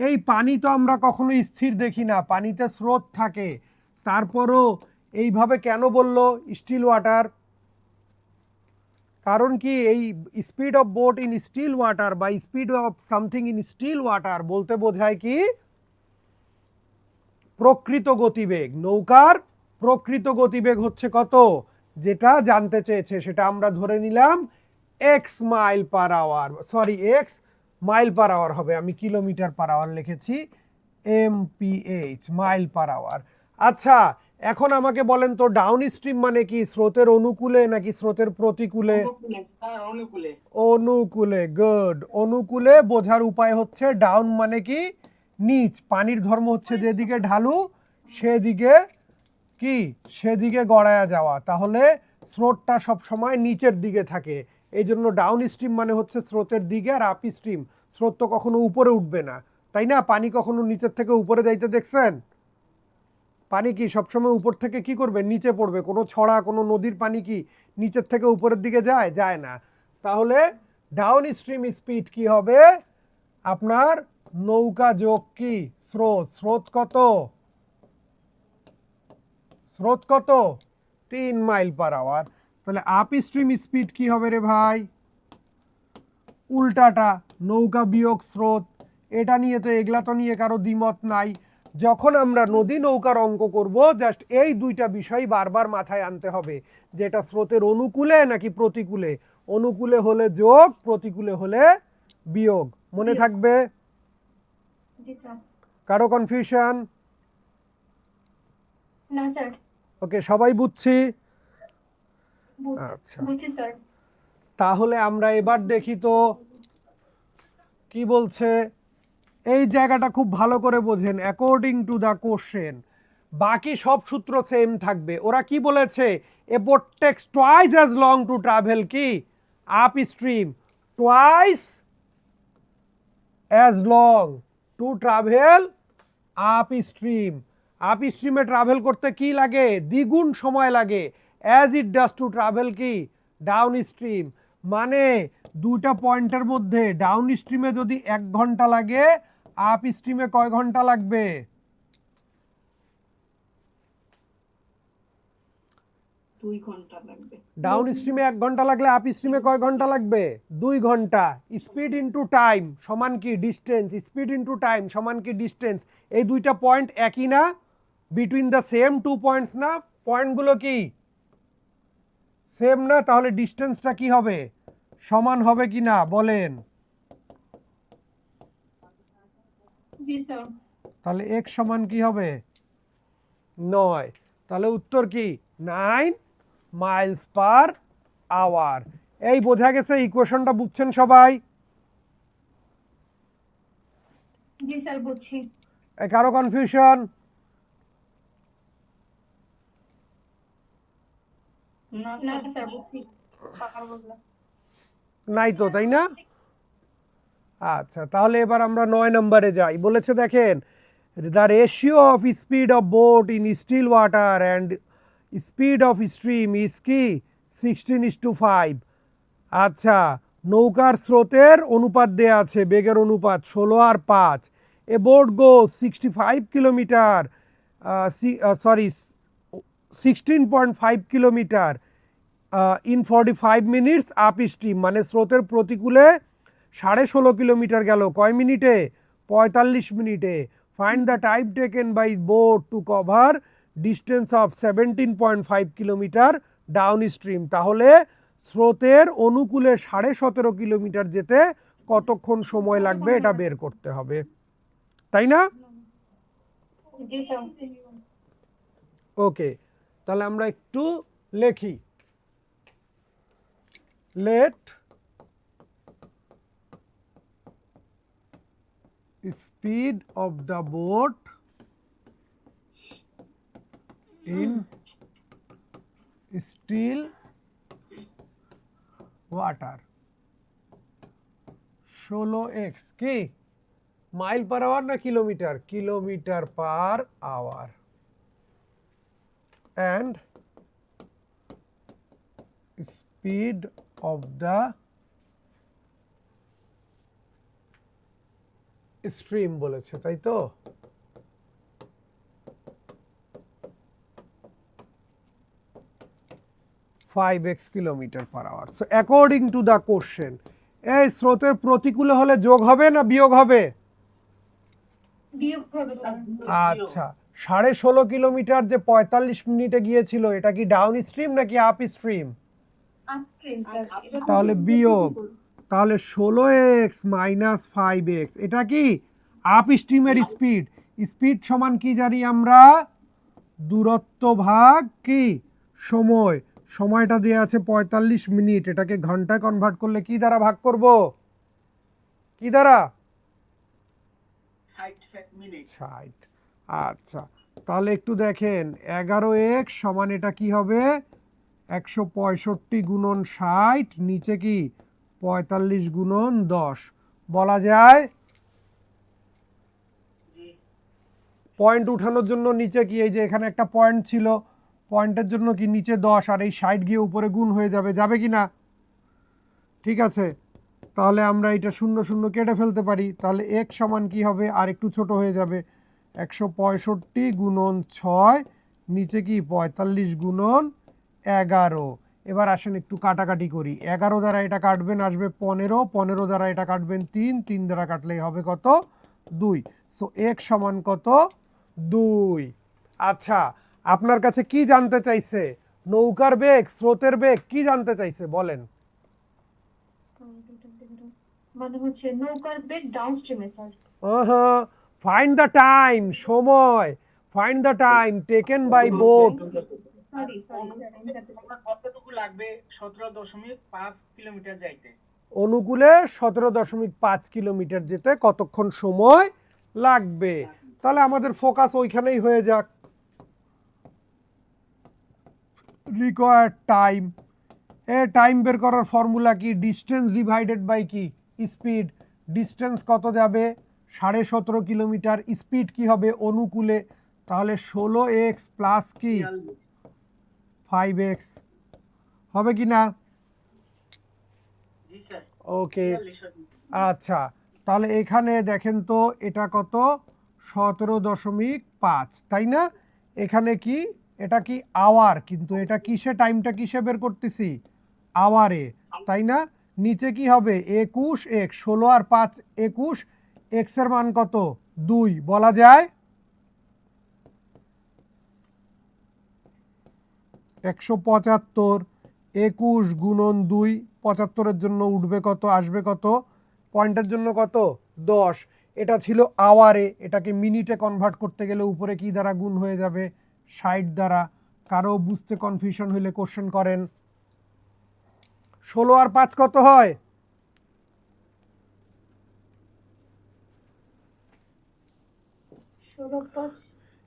এই পানি তো আমরা কখনো স্থির দেখি না, পানিতে স্রোত থাকে। তারপরও এইভাবে কেন বললো স্টিল ওয়াটার? কারণ কি এই speed of boat in still water বা speed of something in still water বলতে বোঝায় কি প্রকৃত গতিবেগ। নৌকার প্রকৃত গতিবেগ হচ্ছে কত, যেটা জানতে চেয়েছে সেটা আমরা ধরে নিলাম x mile per hour, sorry x mile per hour হবে, আমি কিলোমিটার পার আওয়ার লিখেছি, এমপিএইচ মাইল পার আওয়ার। আচ্ছা, এখন আমাকে বলেন তো ডাউন স্ট্রিম মানে কি, স্রোতের অনুকূলে নাকি স্রোতের প্রতিকূলে? অনুকূলে স্যার, অনুকূলে। অনুকূলে, গুড। অনুকূলে বোঝার উপায় হচ্ছে ডাউন মানে কি নিচ, পানির ধর্ম হচ্ছে যেদিকে ঢালু সেদিকে কি, সেদিকে গড়ায়া যাওয়া, তাহলে স্রোতটা সব সময় নিচের দিকে থাকে। এই জন্য ডাউন স্ট্রিম মানে হচ্ছে স্রোতের দিকে, আর আপ স্ট্রিম স্রোত তো কখনো উপরে উঠবে না, তাই না? পানি কখনো নিচের থেকে উপরে যাইতে দেখছেন? পানি কি সবসময় উপর থেকে কি করবে, নিচে পড়বে? কোনো ছড়া, কোনো নদীর পানি কি নিচের থেকে উপরের দিকে যায়? যায় না। তাহলে ডাউন স্ট্রিম স্পিড কি হবে আপনার, নৌকা যোগ কি স্রোত। স্রোত কত? স্রোত কত? 3 মাইল পার আওয়ার। তাহলে আপ স্ট্রিম স্পিড কি হবে রে ভাই? উল্টাটা, নৌকা বিয়োগ স্রোত। এটা নিয়ে তো, এগুলা তো নিয়ে কারো দ্বিমত নাই। যখন আমরা নদী নৌকার অঙ্ক করব, জাস্ট এই দুইটা বিষয় বারবার মাথায় আনতে হবে, যেটা স্রোতের অনুকূলে নাকি প্রতিকূলে। অনুকূলে হলে যোগ, প্রতিকূলে হলে বিয়োগ। মনে থাকবে? জি স্যার। কারো কনফিউশন? না স্যার ওকে, সবাই বুঝছি? আচ্ছা, বুঝছি স্যার। তাহলে আমরা এবার দেখি তো কি বলছে। এই জায়গাটা খুব ভালো করে বোঝেন, অ্যাকর্ডিং টু দ্য কোশ্চেন বাকি সব সূত্র সেম থাকবে। ওরা কি বলেছে, a boat takes twice as long to travel কি upstream, twice as long to travel upstream. আপ স্ট্রিমে ট্রাভেল করতে কি লাগে, দ্বিগুণ সময় লাগে, as it does to travel কি ডাউন স্ট্রিম। মানে দুইটা পয়েন্টের মধ্যে ডাউন স্ট্রিমে যদি 1 ঘন্টা লাগে, আপ স্ট্রিমে কয় ঘন্টা লাগবে? দুই ঘন্টা লাগবে। ডাউন স্ট্রিমে 1 ঘন্টা লাগলে আপ স্ট্রিমে কয় ঘন্টা লাগবে? 2 ঘন্টা। স্পিড ইনটু টাইম সমান কি ডিস্টেন্স, স্পিড ইনটু টাইম সমান কি ডিস্টেন্স। এই দুইটা পয়েন্ট একই না? বিটুইন দ্য সেম 2 পয়েন্টস না? পয়েন্টগুলো কি সেম না? তাহলে ডিস্টেন্সটা কি হবে, সমান হবে কি না বলেন? জি স্যার। তাহলে x সমান কি হবে 9। তাহলে উত্তর কি 9 মাইলস পার আওয়ার। এই বোঝা গেছে? ইকুয়েশনটা বুঝছেন সবাই? জি স্যার বুঝছি। কারো কনফিউশন? না না স্যার বুঝছি পারবো না। নাই তো, তাই না? আচ্ছা, তাহলে এবার আমরা 9 নম্বরে যাই। বলেছে দেখেন, the ratio of speed of boat in still water and speed of stream is কি 16:5। আচ্ছা, নৌকার স্রোতের অনুপাত দেয়া আছে, বেগের অনুপাত 16 আর 5। A boat go 65 kilometre, sorry 16.5 kilometre in 45 minutes up stream, মানে স্রোতের প্রতিকূলে 16.5 কিলোমিটার গেল কয় মিনিটে? 45 মিনিটে। Find the time taken by boat to cover distance of 17.5 kilometre down stream. তাহলে স্রোতের অনুকূলে 17.5 কিলোমিটার যেতে কতক্ষণ সময় লাগবে এটা বের করতে হবে, তাই না? জি স্যার। ওকে, তাহলে আমরা একটু লেখি। Let speed of the boat in still water 16x কি মাইল পার আওয়ার না kilometre? Kilometre per hour. and speed of the stream বলেছে, তাই তো? Five x kilometre per hour. So according to the question, এই স্রোতের প্রতিকূলে হলে যোগ হবে না বিয়োগ হবে? বিয়োগ হবে স্যার। আচ্ছা, 16.5 কিলোমিটার যে 45 মিনিটে গিয়েছিল, এটা কি ডাউন স্ট্রিম নাকি আপ স্ট্রিম? Upstream sir. তাহলে বিয়োগ, তাহলে 16x মাইনাস 5x, এটা কি আপ স্ট্রিমের স্পিড। স্পিড সমান কি জানি আমরা? দূরত্ব ভাগ কি সময়। সময়টা দেওয়া আছে 45 মিনিট, এটাকে ঘন্টায় কনভার্ট করলে কি দ্বারা ভাগ করব? কি দ্বারা? 60 মিনিট। 60। আচ্ছা, তাহলে একটু দেখেন, 11x সমান এটা কি হবে? 165 গুণন 60, নিচে কি 45 গুণন 10 বলা যায়। জি পয়েন্ট উঠানোর জন্য নিচে কি, এই যে এখানে একটা পয়েন্ট ছিল, পয়েন্টের জন্য কি নিচে 10 আর এই 60 গিয়ে উপরে গুণ হয়ে যাবে, যাবে কি না? ঠিক আছে, তাহলে আমরা এটা 0 0 কেটে ফেলতে পারি। তাহলে x সমান কি হবে? আর একটু ছোট হয়ে যাবে, 165 গুণন 6, নিচে কি 45 গুণন 11। এবার আসেন একটু কাটাকাটি করি। 11 দ্বারা এটা কাটবেন, আসবে 15, 15 দ্বারা এটা কাটবেন 3, 3 দ্বারা কাটলেই হবে কত? 2। সো x সমান কত? 2। আচ্ছা, আপনার কাছে কি জানতে চাইছে? নৌকার বেগ, স্রোতের বেগ, কি জানতে চাইছে বলেন? মানে হচ্ছে নৌকার বেগ ডাউনস্ট্রিমে স্যার। ফাইন্ড দ্য টাইম, সময়। Find the time taken by boat. Sorry আমার কতটুকু লাগবে 17.5 কিলোমিটার যাইতে? অনুকূলে 17.5 কিলোমিটার যেতে কতক্ষণ সময় লাগবে? তাহলে আমাদের ফোকাস ওইখানেই হয়ে যাক। রিকোয়ার্ড টাইম, টাইম বের করার ফর্মুলা কি? ডিস্টেন্স ডিভাইডেড বাই কি স্পিড। ডিস্টেন্স কত যাবে? 17.5 কিলোমিটার। স্পিড কি হবে অনুকূলে? তাহলে 16x প্লাস কি 5x হবে কি না? জি স্যার। ওকে, আচ্ছা, তাহলে এখানে দেখেন তো এটা কত? 17.5, তাই না? এখানে কি, এটা কি আওয়ার, কিন্তু এটা কিসে, টাইমটা কিসে বের করতেছি? আওয়ারে, তাই না? নিচে কি হবে? 21x, 16 আর 5 21, x এর মান কত? 2 বলা যায়। 175, 21 গুণন 2, 75-এর জন্য উঠবে কত? আসবে কত? পয়েন্টের জন্য কত? 10। এটা ছিল আওয়ারে, এটাকে মিনিটে কনভার্ট করতে গেলে উপরে কি দ্বারা গুণ হয়ে যাবে? 60 দ্বারা। কারো বুঝতে কনফিউশন হলে কোশ্চেন করেন। 16 আর 5 কত হয়? 16 5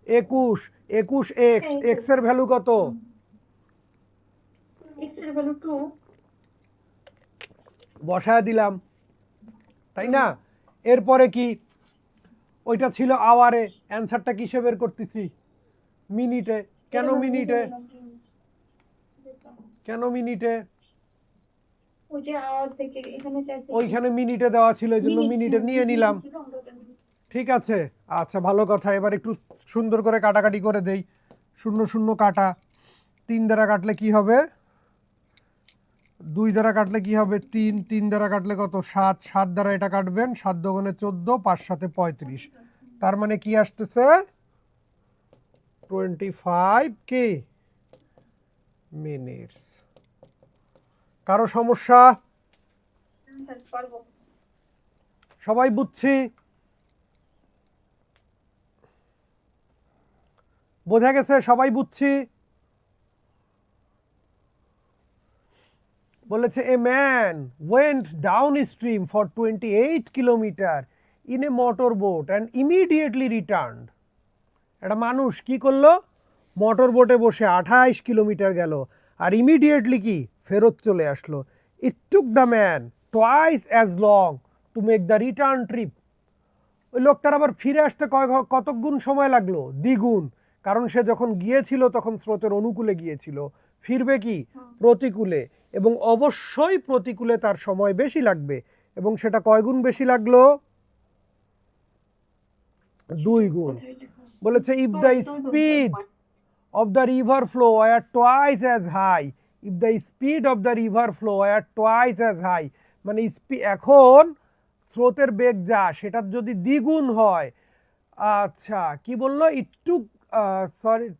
21, 21x, x এর ভ্যালু কত? এর ভ্যালু 2। বসায় দিলাম, তাই না? এরপরে কি, ওইটা ছিল আওয়ারে, অ্যান্সারটা কিসে বের করতেছি? মিনিটে। কেন মিনিটে? কেন মিনিটে? ওই যে আওয়াজ থেকে এখানে চাইছে ওইখানে মিনিটে দেওয়া ছিল, এই জন্য মিনিটে নিয়ে নিলাম। ছিল, আমরা ওটা মিনিট। ঠিক আছে, আচ্ছা ভালো কথা। এবার একটু সুন্দর করে কাটাকাটি করে দেই। 0 0 কাটা, 3 দ্বারা কাটলে কি হবে? 2 দ্বারা কাটলে কি হবে? 3, 3 দ্বারা কাটলে কত? 7, 7 দ্বারা এটা কাটবেন, 7 দোকানে 14, 5 7 35। তার মানে কি আসতেছে? 25 কি মিনিটস। কারো সমস্যা? স্যার পারবো। সবাই বুঝছি? বোঝা গেছে? সবাই বুঝছি? বলেছে a man went down stream for 28 kilometre in a motor boat and immediately returned. একটা মানুষ কি করলো? মোটর বোটে বসে 28 কিলোমিটার গেল আর ইমিডিয়েটলি কি ফেরত চলে আসলো। It took the man twice as long to make the return trip. ওই লোকটার আবার ফিরে আসতে কত গুণ সময় লাগলো? দ্বিগুণ। কারণ সে যখন গিয়েছিল তখন স্রোতের অনুকূলে গিয়েছিল, ফিরবে কি প্রতিকূলে, এবং অবশ্যই প্রতিকূলে তার সময় বেশি লাগবে। এবং সেটা কয় গুণ বেশি লাগলো? 2 গুণ। বলেছে if the speed of the river flow were twice as high, if the speed of the river flow were twice as high, মানে এখন স্রোতের বেগ যা সেটার যদি দ্বিগুণ হয়, আচ্ছা কি বললো? ইট টুক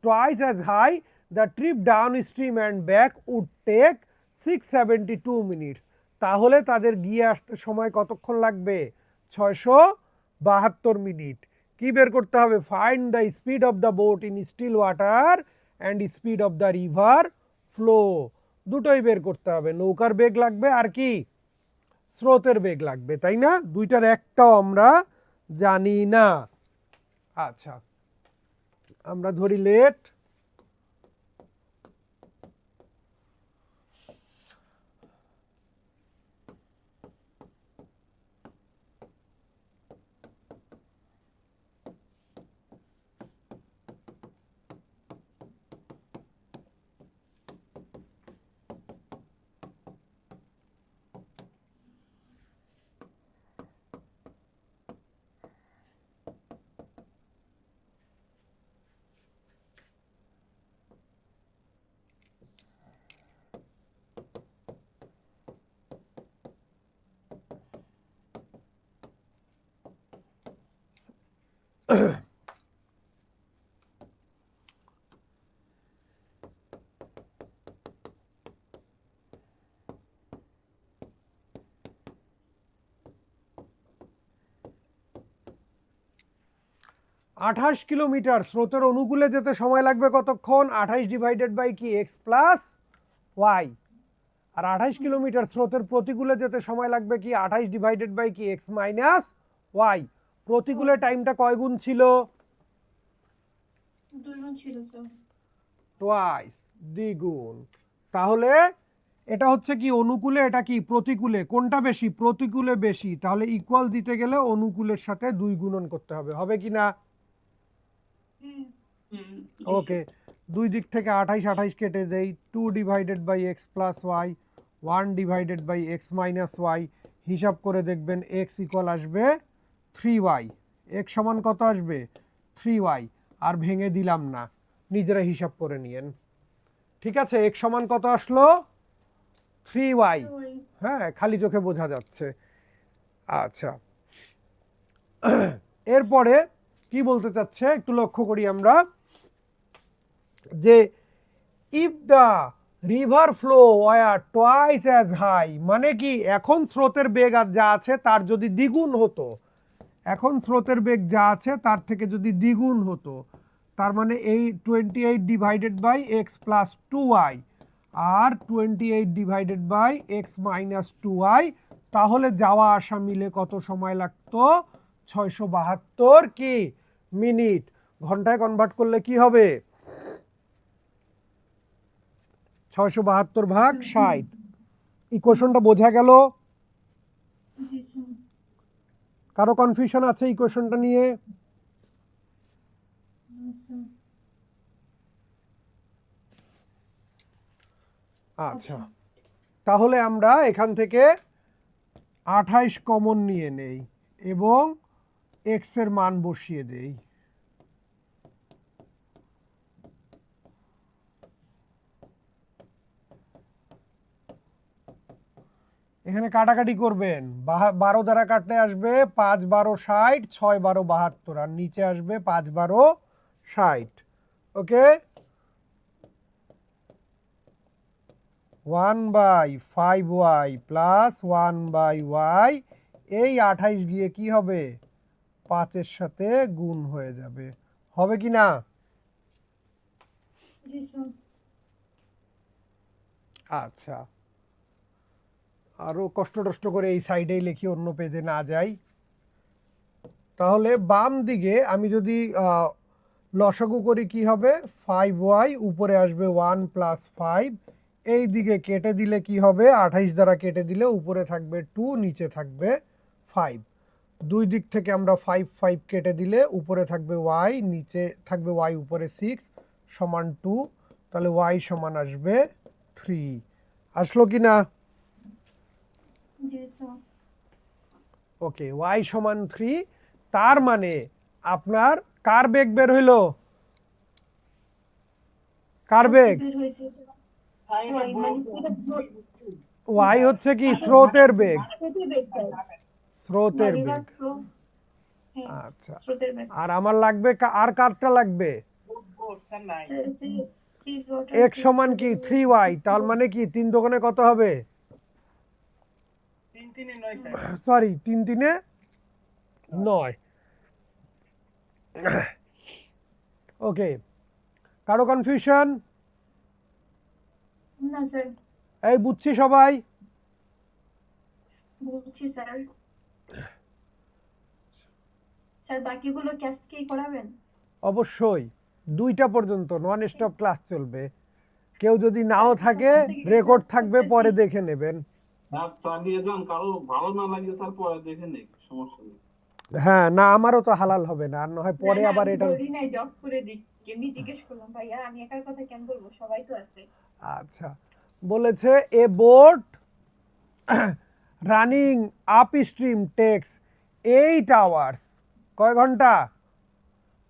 twice as high, the trip downstream and back would take 672 minutes. তাহলে তাদের গিয়ে আসতে সময় কতক্ষণ লাগবে? 672 মিনিট। কি বের করতে হবে? Find the speed of the boat in still water and speed of the river flow. দুটোই বের করতে হবে। নৌকার বেগ লাগবে আর কি স্রোতের বেগ লাগবে, তাই না? দুইটার একটাও আমরা জানি না। আচ্ছা আমরা ধরি লেট আঠাশ কিলোমিটার স্রোতের অনুকূলে যেতে সময় লাগবে কতক্ষণ? 28 ডিভাইডেড বাই কি এক্স প্লাস ওয়াই। আর 28 কিলোমিটার স্রোতের প্রতিকূলে যেতে সময় লাগবে কি 28 ডিভাইডেড বাই কি এক্স মাইনাস ওয়াই। প্রতিকূলে টাইমটা কয় গুণ ছিল? 2 গুণ ছিল স্যার। টুয়াইস, দ্বিগুণ। তাহলে এটা হচ্ছে কি অনুকূলে, এটা কি প্রতিকূলে। কোনটা বেশি? প্রতিকূলে বেশি। তাহলে ইকুয়াল দিতে গেলে অনুকূলের সাথে 2 গুণন করতে হবে। হবে কি না? ওকে, দুই দিক থেকে 28 28 কেটে দেই। 2 divided by x plus y, 1 divided by x minus y. হিসাব করে দেখবেন এক্স ইকুয়াল আসবে 3y। এক্স সমান কত আসবে? 3y। আর ভেঙে দিলাম না, নিজেরা হিসাব করে নিয়েন। ঠিক আছে, এক্স সমান কত আসলো? 3y। হ্যাঁ, খালি চোখে বোঝা যাচ্ছে। আচ্ছা এরপরে কি বলতে চাচ্ছে একটু লক্ষ্য করি আমরা, যে if the river flow were twice as high, মানে কি এখন স্রোতের বেগ আর যা আছে তার যদি দ্বিগুণ হতো, এখন স্রোতের বেগ যা আছে তার থেকে যদি দ্বিগুণ হতো, তার মানে এই 28 divided by x plus 2y আর 28 divided by x minus 2y, তাহলে যাওয়া আসা মিলে কত সময় লাগতো? 672 কি মিনিট। ঘন্টায় কনভার্ট করলে কি হবে? 672 ভাগ 60। ইকুয়েশনটা বোঝা গেল? জি স্যার। কারো কনফিউশন আছে ইকুয়েশনটা নিয়ে? না স্যার। আচ্ছা, তাহলে আমরা এখান থেকে 28 কমন নিয়ে নেই এবং এক্স এর মান বসিয়ে দেই। এখানে কাটাকাটি করবেন, 12 দ্বারা কাটলে আসবে 5 12 60, 6 12 72, আর নিচে আসবে 5 12 60। ওকে, 1/5y প্লাস 1/y, এই 28 গিয়ে কি হবে? 5-এর সাথে গুণ হয়ে যাবে, হবে কি না? জি স্যার। আচ্ছা, আরো কষ্ট করে এই সাইডেই লিখি, অন্য পেজে না যাই। তাহলে বাম দিকে আমি যদি লসাগু করি কি হবে? 5y, উপরে আসবে 1 প্লাস 5, এই দিকে কেটে দিলে কি হবে? 28 দ্বারা কেটে দিলে উপরে থাকবে 2, নিচে থাকবে 5। দুই দিক থেকে আমরা 5 5 কেটে দিলে উপরে থাকবে y, নিচে থাকবে y, উপরে 6 সমান 2, তাহলে y সমান আসবে 3। আসলো কি না? জি স্যার। ওকে, y সমান 3। তার মানে আপনার কার বেগ বের হইলো? কার বেগ? বের হয়েছে। y হচ্ছে কি? স্রোতের বেগ। স্রোতের রিভার বেগ। ফ্লো। হ্যাঁ, আচ্ছা, স্রোতের বেগ। আর আমার লাগবে আর কারটা লাগবে? স্যার নাই। x সমান কি? 3y, তার মানে কি 3 দোকানে কত হবে? 3 3 9 স্যার। সরি, 3 3 9। ওকে, কারো কনফিউশন? না স্যার, এই বুঝছি সবাই? বুঝছি স্যার। স্যার বাকিগুলো ক্যাশকেই করাবেন? অবশ্যই, 2টা পর্যন্ত নন স্টপ ক্লাস চলবে। কেউ যদি নাও থাকে রেকর্ড থাকবে, পরে দেখে নেবেন। স্যার চালিয়ে যান, কারো ভালো না লাগে স্যার পরে দেখে নেই, সমস্যা নেই। হ্যাঁ, না আমারও তো হালাল হবে না, আর না হয় পরে না, না, আবার আমি এটা। বলি নাই জব করে দিই, এমনি জিজ্ঞেস করলাম ভাইয়া, আমি একার কথা কেন বলবো, সবাই তো আছে। আচ্ছা, বলেছে a boat running up stream takes 8 hours. কয় ঘন্টা?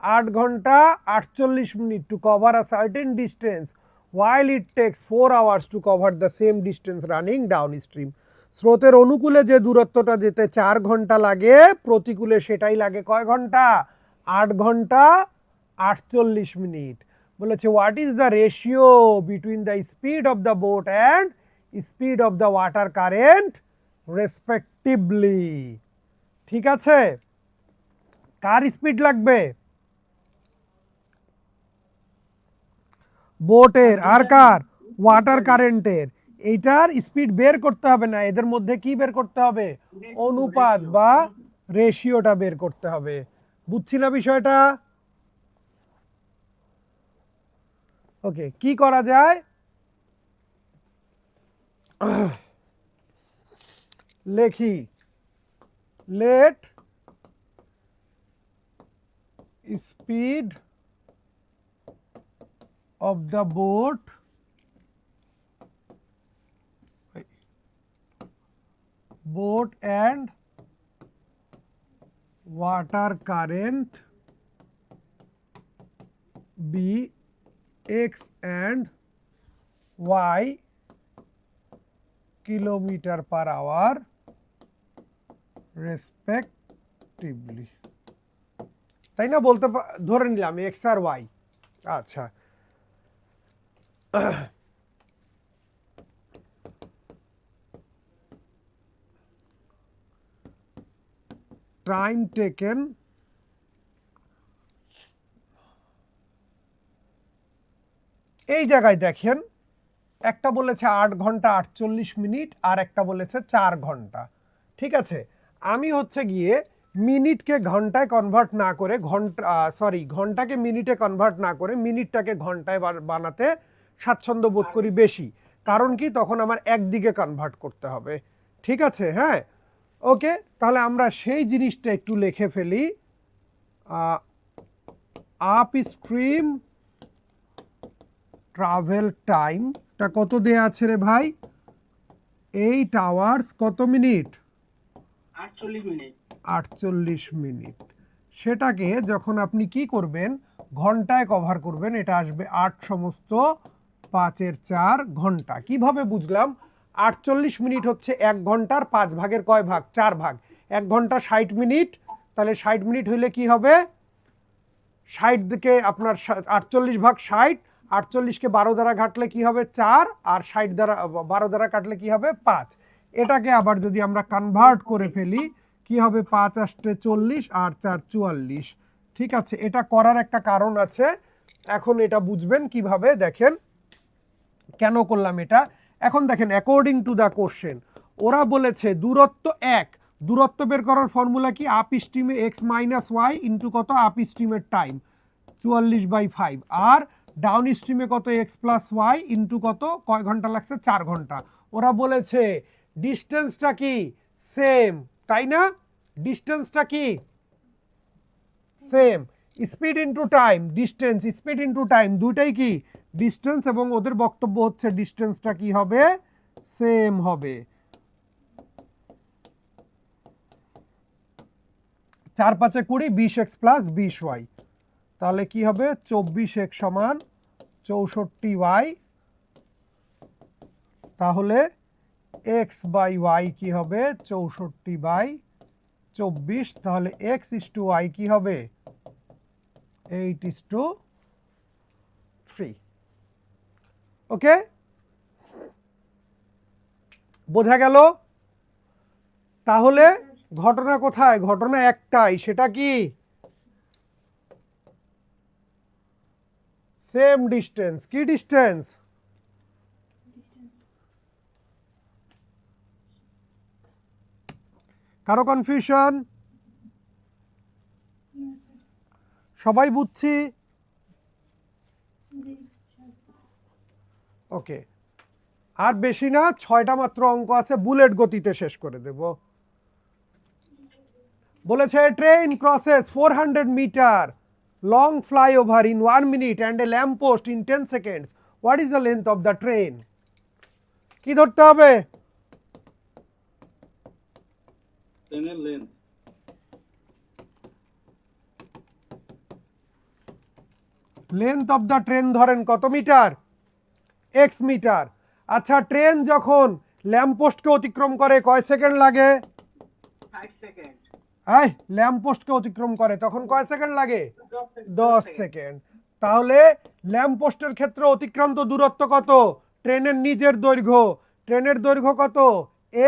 8 ঘন্টা 48 minute to cover a certain distance, while it takes 4 hours to cover the same distance running downstream. স্রোতের অনুকূলে যে দূরত্বটা যেতে 4 ঘন্টা লাগে, প্রতিকূলে সেটাই লাগে কয় ঘন্টা? 8 ঘন্টা 48 মিনিট। বলেছে what is the ratio between the speed of the boat and speed of the water current respectively. ঠিক আছে, কার স্পিড লাগবে? বোটের। আর কার? ওয়াটার কারেন্টের। এইটার স্পিড বের করতে হবে না, এদের মধ্যে কি বের করতে হবে? অনুপাত বা রেশিওটা বের করতে হবে। বুঝছি না বিষয়টা? ওকে, কি করা যায়? লেখি, let speed of the boat and water current be x and y kilometer per hour respectively. তাই না? বলতে ধরে নিলাম x আর y। আচ্ছা, টাইম টেকেন এই জায়গায় দেখেন, একটা বলেছে 8 ঘন্টা 48 মিনিট আর একটা বলেছে 4 ঘন্টা। ঠিক আছে, আমি হচ্ছে গিয়ে মিনিটকে ঘন্টায় কনভার্ট না করে ঘন্টাকে মিনিটে কনভার্ট না করে মিনিটটাকে ঘন্টায় বানাতে স্বাচ্ছন্দ্য বোধ করি বেশি। কারণ কি, তখন আমার একদিকে কনভার্ট করতে হবে। ঠিক আছে, হ্যাঁ, ওকে। তাহলে আমরা সেই জিনিসটা একটু লিখে ফেলি। আপ স্ট্রিম ট্রাভেল টাইমটা কত দেয়া আছে রে ভাই? 8 আওয়ার্স কত মিনিট? 48 মিনিট। 48 মিনিট। সেটাকে যখন আপনি কি করবেন, ঘন্টায় কভার করবেন, এটা আসবে 8 সমস্ত 5-এর 4 ঘন্টা। কিভাবে বুঝলাম? 48 মিনিট হচ্ছে 1 ঘন্টার 5 ভাগের কয় ভাগ? 4 ভাগ। 1 ঘন্টা 60 মিনিট, তাহলে 60 মিনিট হইলে কি হবে? 60 দিকে আপনার 48 ভাগ 60, 48কে 12 দ্বারা ঘাটলে কি হবে? 4, আর 60 দ্বারা 12 দ্বারা কাটলে কি হবে? 5। এটাকে আবার যদি আমরা কনভার্ট করে ফেলি, কি হবে? 5 আসতে 40 আর 4 44। ঠিক আছে, এটা করার একটা কারণ আছে। এখন এটা বুঝবেন কিভাবে, দেখেন কেন করলাম এটা। এখন দেখেন, অ্যাকর্ডিং টু দ্য কোশ্চেন ওরা বলেছে দূরত্ব 1। দূরত্ব বের করার ফর্মুলা কি? আপ স্ট্রিমে x মাইনাস ওয়াই ইন্টু কত? আপ স্ট্রিমের টাইম 44/5, আর ডাউন স্ট্রিমে কত? x প্লাস ওয়াই ইন্টু কত? কয় ঘন্টা লাগছে? 4 ঘন্টা। ওরা বলেছে ডিস্টেন্সটা কি? সেম, তাই না? ডিস্টেন্সটা কি? Same. Speed into time, distance speed into time দুইটাই কি? ডিস্টেন্স, এবং ওদের বক্তব্য হচ্ছে ডিস্টেন্সটা কি হবে? সেম হবে। 4 5 20, 20x প্লাস 20y, তাহলে কি হবে? 24x সমান 64y। তাহলে x বাই y কি হবে? 64/24। তাহলে x ইস টু y কি হবে? 8:3। ওকে, বোঝা গেল? তাহলে ঘটনা কোথায়? ঘটনা একটাই, সেটা কি? Same distance. কি ডিস্টেন্স? কারো কনফিউশন? সবাই বুঝছি? ওকে, আর বেশি না, 6টা মাত্র অঙ্ক আছে, বুলেট গতিতে শেষ করে দেব। বলেছে train crosses 400 metre long flyover in 1 minute and a lamp post in 10 seconds. What is the length of the train? কি ধরতে হবে? ট্রেনের length. Length of the train ধরেন কত মিটার? X metre. আচ্ছা, ট্রেন যখন ল্যাম্পপোস্টকে অতিক্রম করে কয় সেকেন্ড লাগে? 5 সেকেন্ড। এই ল্যাম্পপোস্টকে অতিক্রম করে তখন কয় সেকেন্ড লাগে? 10 সেকেন্ড। তাহলে ল্যাম্পপোস্টের ক্ষেত্রে অতিক্রান্ত দূরত্ব কত? ট্রেনের নিজের দৈর্ঘ্য। ট্রেনের দৈর্ঘ্য কত?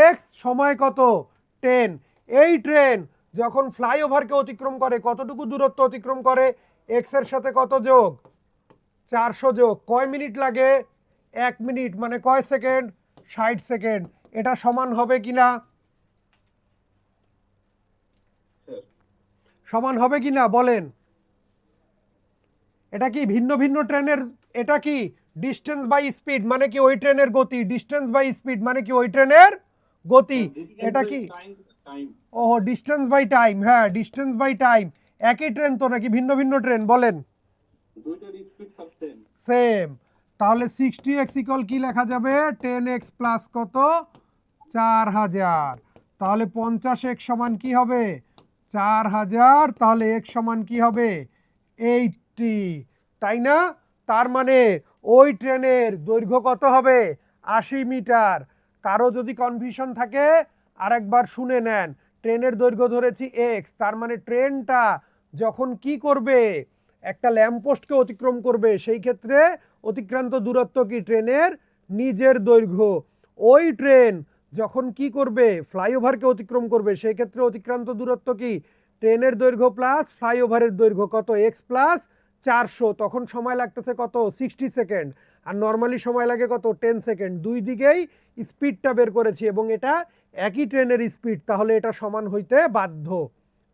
এক্স, সময় কত? 10। এই ট্রেন যখন ফ্লাইওভারকে অতিক্রম করে কতটুকু দূরত্ব অতিক্রম করে? এক্স এর সাথে কত যোগ? 400 যোগ। কয় মিনিট লাগে? 1 মিনিট, মানে কয় সেকেন্ড? 60 সেকেন্ড। এটা সমান হবে কিনা? সমান হবে কিনা বলেন? এটা কি ভিন্ন ভিন্ন ট্রেনের? এটা কি ডিস্টেন্স বাই স্পিড, মানে কি ওই ট্রেনের গতি? ডিস্টেন্স বাই স্পিড মানে কি ওই ট্রেনের গতি? এটা কি? ও, ডিস্টেন্স বাই টাইম। হ্যাঁ, ডিস্টেন্স বাই টাইম। একই ট্রেন তো নাকি ভিন্ন ভিন্ন ট্রেন? বলেন। দুইটার স্পিড সেম। সেম। তাহলে 60x ইকুয়াল কি লেখা যাবে? 10x প্লাস কত? 4000। তাহলে 50x সমান কি হবে? 4000। তাহলে x সমান কি হবে? 80, তাই না? তার মানে ওই ট্রেনের দৈর্ঘ্য কত হবে? 80 মিটার। কারো যদি কনফিউশন থাকে আরেকবার শুনে নেন। ট্রেনের দৈর্ঘ্য ধরেছি x, তার মানে ট্রেনটা যখন কি করবে? একটা ল্যাম্পপোস্টকে অতিক্রম করবে, সেই ক্ষেত্রে অতিক্রান্ত দূরত্ব কি? ট্রেনের নিজের দৈর্ঘ্য। ওই ট্রেন যখন কি করবে? ফ্লাইওভারকে অতিক্রম করবে, সেই ক্ষেত্রে অতিক্রান্ত দূরত্ব কি? ট্রেনের দৈর্ঘ্য প্লাস ফ্লাইওভারের দৈর্ঘ্য কত? X plus 400। তখন সময় লাগতেছে কত? 60 সেকেন্ড। আর নর্মালি সময় লাগে কত? 10 সেকেন্ড। দুই দিকেই স্পিডটা বের করেছি এবং এটা একই ট্রেনের স্পিড, তাহলে এটা সমান হইতে বাধ্য।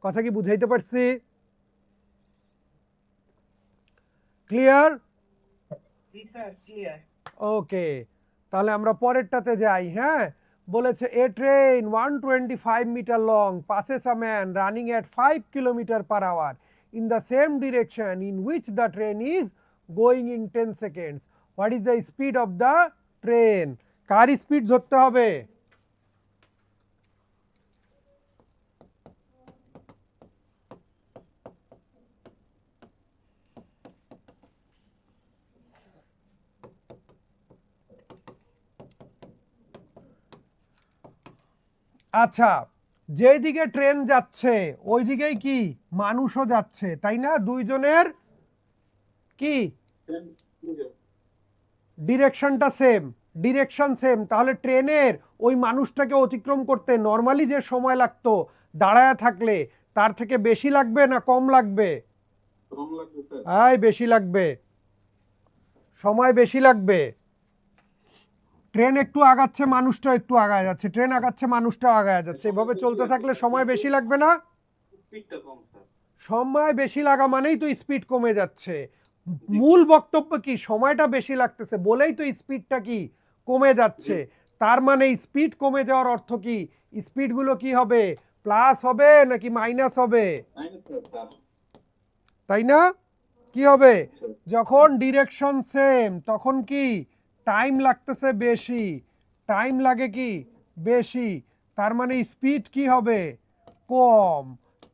কথা কি বুঝাইতে পারছি? ক্লিয়ার? জি স্যার ক্লিয়ার। ওকে, তাহলে আমরা পরেরটাতে যাই। হ্যাঁ, বলেছে a train 125 metre long passes a man running at 5 kilometre per hour in the same direction in which the train is going in 10 seconds. What is the speed of the train? Car speed ধরতে হবে? আচ্ছা, যেদিকে train যাচ্ছে ওই দিকেই কি মানুষও যাচ্ছে, তাই না? দুইজনের কি ডিরেকশনটা সেম, ডিরেকশন সেম, তাহলে ট্রেনের ওই মানুষটাকে অতিক্রম করতে নর্মালি যে সময় লাগতো দাঁড়ায় থাকলে তার থেকে বেশি লাগবে না কম লাগবে? কম লাগবে স্যার। আয় বেশি লাগবে, সময় বেশি লাগবে। ট্রেন একটু আগাচ্ছে মানুষটাও একটু আগায় যাচ্ছে, ট্রেন আগাচ্ছে মানুষটাও আগায় যাচ্ছে, এভাবে চলতে থাকলে সময় বেশি লাগবে না? স্পিডটা কম স্যার। সময় বেশি লাগা মানেই তো স্পিড কমে যাচ্ছে। মূল বক্তব্য কি, সময়টা বেশি লাগতেছে বলেই তো স্পিডটা কি কমে যাচ্ছে। তার মানে স্পিড কমে যাওয়ার অর্থ কি, স্পিডগুলো কি হবে, প্লাস হবে নাকি মাইনাস হবে? তাই না? কি হবে? যখন ডিরেকশন সেম তখন কি টাইম লাগতেছে বেশি, টাইম লাগে কি বেশি, তার মানে স্পিড কি হবে কম,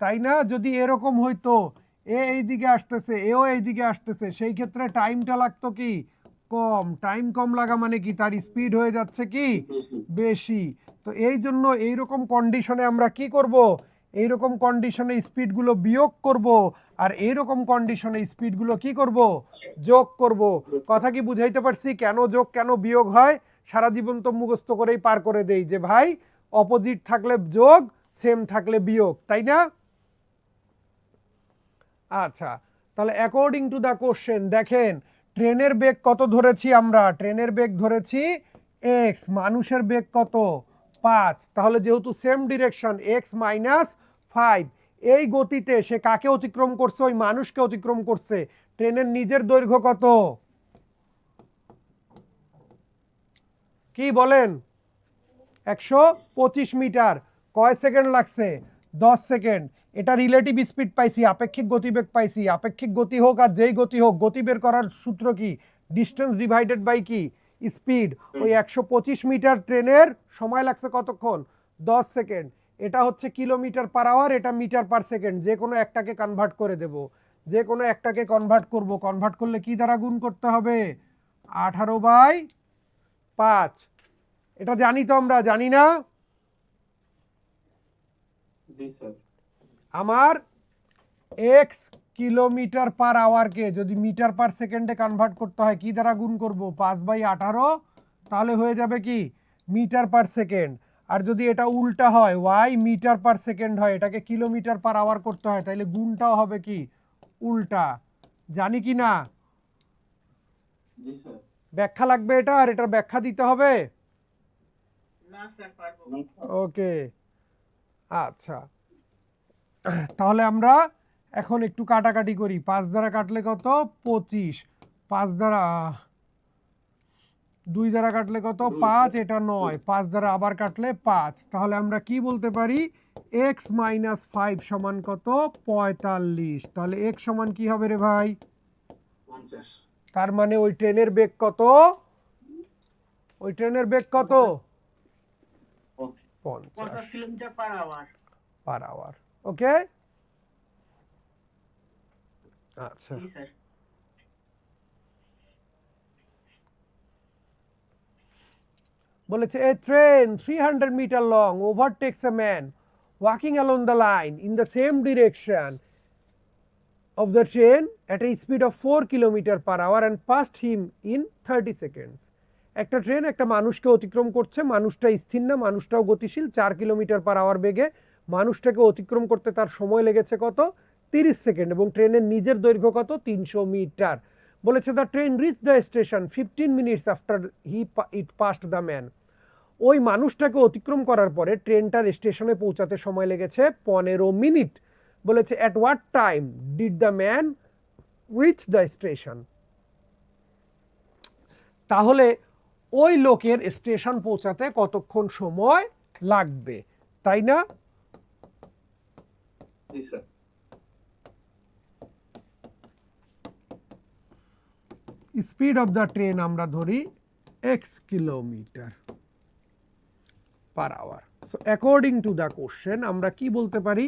তাই না? যদি এরকম হইতো এ এইদিকে আসতেছে এও এইদিকে আসতেছে সেই ক্ষেত্রে টাইমটা লাগতো কি কম, টাইম কম লাগা মানে কি তার স্পিড হয়ে যাচ্ছে কি বেশি। তো এই জন্য এইরকম কন্ডিশনে আমরা কি করব, এইরকম কন্ডিশনে স্পিডগুলো বিয়োগ করব, আর এইরকম কন্ডিশনে স্পিডগুলো কি করব যোগ করব। কথা কি বুঝাইতে পারছি? কেন যোগ কেন বিয়োগ হয় সারা জীবন তো মুখস্থ করেই পার করে দেই যে ভাই অপোজিট থাকলে যোগ, সেম থাকলে বিয়োগ, তাই না? আচ্ছা, তাহলে অ্যাকর্ডিং টু দ্য কোশ্চেন দেখেন ট্রেনের বেগ কত ধরেছি আমরা, ট্রেনের বেগ ধরেছি এক্স, মানুষের বেগ কত 5, তাহলে যেহেতু সেম ডিরেকশন এক্স মাইনাস 5, এই গতিতে সে কাকে অতিক্রম করছে, ওই মানুষকে অতিক্রম করছে। ট্রেনের নিজের দৈর্ঘ্য কত কি বলেন? 125 মিটার। কয় সেকেন্ড লাগছে? 10 সেকেন্ড। এটা রিলেটিভ স্পিড পাইছি, আপেক্ষিক গতিবেগ পাইছি। আপেক্ষিক গতি হোক আর যেই গতি হোক, গতি বের করার সূত্র কি ডিস্টেন্স ডিভাইডেড বাই কি স্পিড। ওই 125 মিটার ট্রেনের সময় লাগছে কতক্ষণ 10 সেকেন্ড। এটা হচ্ছে কিলোমিটার পার আওয়ার, এটা মিটার পার সেকেন্ড, যে কোনো একটাকে কনভার্ট করে দেব, যে কোনো একটাকে কনভার্ট করব। কনভার্ট করলে কি দ্বারা গুণ করতে হবে 18/5। এটা জানি তো আমরা, জানি না? জি স্যার। আমার এক্স কিলোমিটার পার আওয়ারকে যদি মিটার পার সেকেন্ডে কনভার্ট করতে হয় কি দ্বারা গুণ করব 5/18, তাহলে হয়ে যাবে কি মিটার পার সেকেন্ড। আর যদি এটা উল্টা হয় ওয়াই মিটার পার সেকেন্ড হয়, এটাকে কিলোমিটার পার আওয়ার করতে হয়, তাহলে গুণটাও হবে কি উল্টা। জানি কি না? জি স্যার। ব্যাখ্যা লাগবে এটা, আর এটার ব্যাখ্যা দিতে হবে। না স্যার পারবো। ওকে, আচ্ছা, তাহলে আমরা এখন একটু কাটাকাটি করি। 5 দ্বারা কাটলে কত 25, 5 দ্বারা 2 দ্বারা কাটলে কত 5, এটা 9, 5 দ্বারা আবার কাটলে 5। তাহলে আমরা কি বলতে পারি x মাইনাস 5 সমান কত 45। তাহলে x সমান কি হবে রে ভাই? 50। তার মানে ওই ট্রেনের বেগ কত, ওই ট্রেনের বেগ কত 50 কিলোমিটার পার আওয়ার। Per hour. ওকে, আচ্ছা, জি স্যার। বলেছে a train 300 metre long overtakes a man walking along the line in the same direction of the train at a speed of 4 কিলোমিটার per hour and passed him in 30 seconds. একটা train একটা মানুষকে অতিক্রম করছে, মানুষটা স্থির না, মানুষটাও গতিশীল, 4 কিলোমিটার পার আওয়ার বেগে মানুষটাকে অতিক্রম করতে তার সময় লেগেছে কত 30 সেকেন্ড, এবং ট্রেনের নিজের দৈর্ঘ্য কত 300 মিটার। বলেছে the train reach the station 15 minutes after it past the man. ওই মানুষটাকে অতিক্রম করার পরে ট্রেনটার স্টেশনে পৌঁছাতে সময় লেগেছে 15 মিনিট। বলেছে at what time did the man reach the station. তাহলে ওই লোকের স্টেশন পৌঁছাতে কতক্ষণ সময় লাগবে, তাই না? জি sir. Speed of the train আমরা ধরি x kilometre per hour. So according to the question আমরা কি বলতে পারি,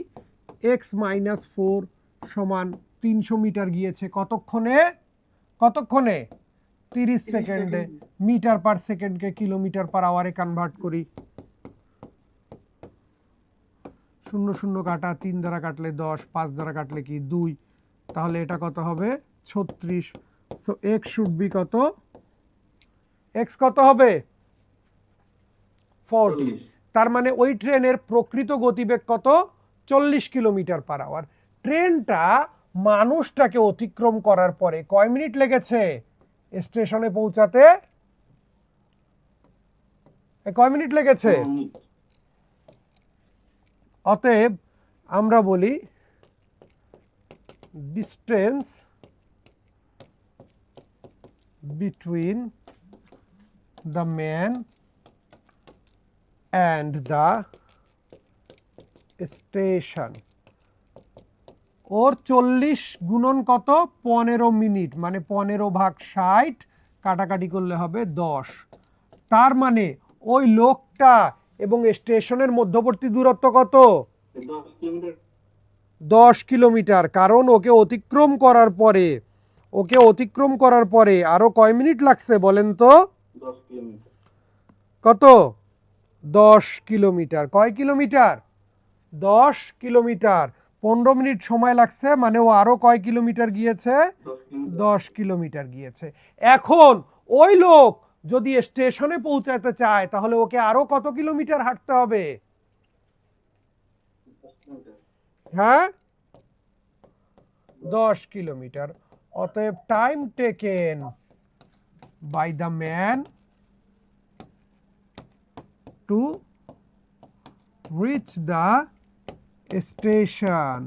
x মাইনাস 4 সমান 300 মিটার গিয়েছে কতক্ষণে? কতক্ষণে? 30 সেকেন্ডে। মিটার পার সেকেন্ডকে কিলোমিটার পার আওয়ারে কনভার্ট করি। 0 0 কাটা, 3 দ্বারা কাটলে 10, 5 দ্বারা কাটলে কি 2, তাহলে এটা কত হবে? 36। সো x শুড বি কত? x কত হবে? 40। তার মানে ওই ট্রেনের প্রকৃত গতিবেগ কত? 40 কিলোমিটার পার আওয়ার। ট্রেনটা মানুষটাকে অতিক্রম করার পরে কয় মিনিট লেগেছে স্টেশনে পৌঁছাতে? কয় মিনিট লেগেছে? অতএব আমরা বলি distance between the man and the station ওর 40 গুণন কত? 15 মিনিট, মানে 15/60, কাটাকাটি করলে হবে 10। তার মানে ওই লোকটা এবং স্টেশনের মধ্যবর্তী দূরত্ব কত? 10 কিলোমিটার। 10 কিলোমিটার। কারণ ওকে অতিক্রম করার পরে আরো কয় মিনিট লাগছে বলেন তো? 10 কিলোমিটার। কত? 10 কিলোমিটার। কয় কিলোমিটার? 10 কিলোমিটার। 15 মিনিট সময় লাগছে, মানে ও আরো কয় কিলোমিটার গিয়েছে? 10 কিলোমিটার গিয়েছে। এখন ওই লোক যদি স্টেশনে পৌঁছাতে চায় তাহলে ওকে আরো কত কিলোমিটার হাঁটতে হবে? হ্যাঁ, 10 কিলোমিটার। অতএব time taken by the man to reach the station,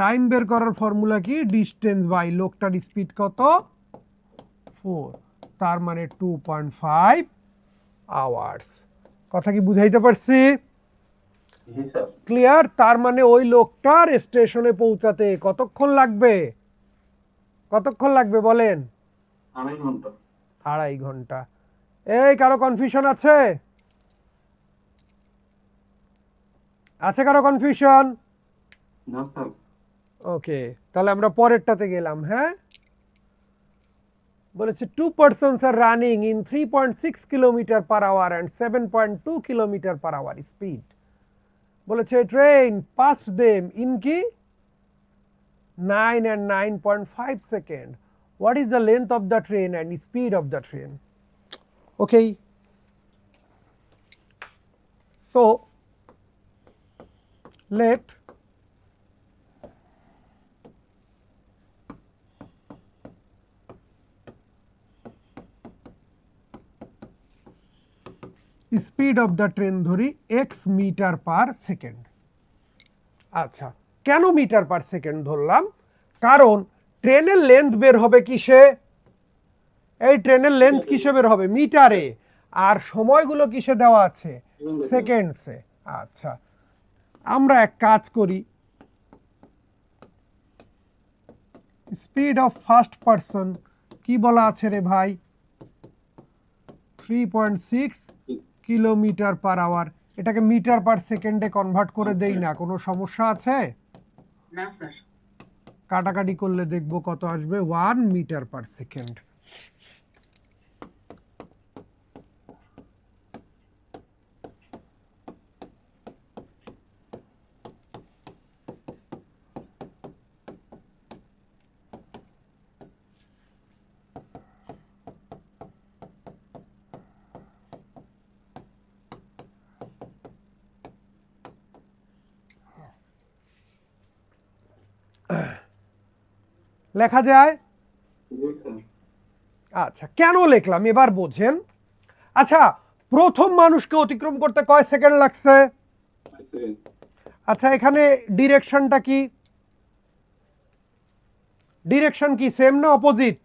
time বের করার ফর্মুলা কি? ডিস্টেন্স বাই লোকটার স্পিড কত? 4, তার মানে 2.5 আওয়ার্স। কথা কি বুঝাইতে পারছি? জি স্যার। ক্লিয়ার? তার মানে ওই লোকটার স্টেশনে পৌঁছাতে কতক্ষণ লাগবে? কতক্ষণ লাগবে বলেন? 2.5 ঘন্টা। 2.5 ঘন্টা। এই কারো কনফিউশন আছে? আছে কারো কনফিউশন? না স্যার। ওকে, তাহলে আমরা পরেরটাতে গেলাম। হ্যাঁ, বলেছে 2 persons are running in 3.6 kilometre per hour and 7.2 kilometre per hour speed. বলেছে ট্রেন passed them in কি 9 and 9.5 second. What is the length of the train and speed of the train? Okay, so let speed of the train ধরি x metre per second. আচ্ছা, কেন metre per second ধরলাম? কারণ ট্রেনের length বের হবে কিসে? এই ট্রেনের লেন্থ কিসে বের হবে? মিটারে। আর সময়গুলো কিসে দেওয়া আছে? সেকেন্ডসে। আচ্ছা, আমরা এক কাজ করি, স্পিড অফ ফার্স্ট পারসন কি বলা আছে রে ভাই? 3.6 কিলোমিটার পার আওয়ার। এটাকে মিটার পার সেকেন্ডে কনভার্ট করে দেই না, কোনো সমস্যা আছে? না স্যার। কাটাকাটি করলে দেখবো কত আসবে, 1 মিটার পার সেকেন্ড। লেখা যায়? জি স্যার। আচ্ছা, কেন লিখলাম এবার বোঝেন। আচ্ছা, প্রথম মানুষকে অতিক্রম করতে কয় সেকেন্ড লাগছে? আচ্ছা, এখানে ডিরেকশনটা কি? ডিরেকশন কি সেম না অপোজিট?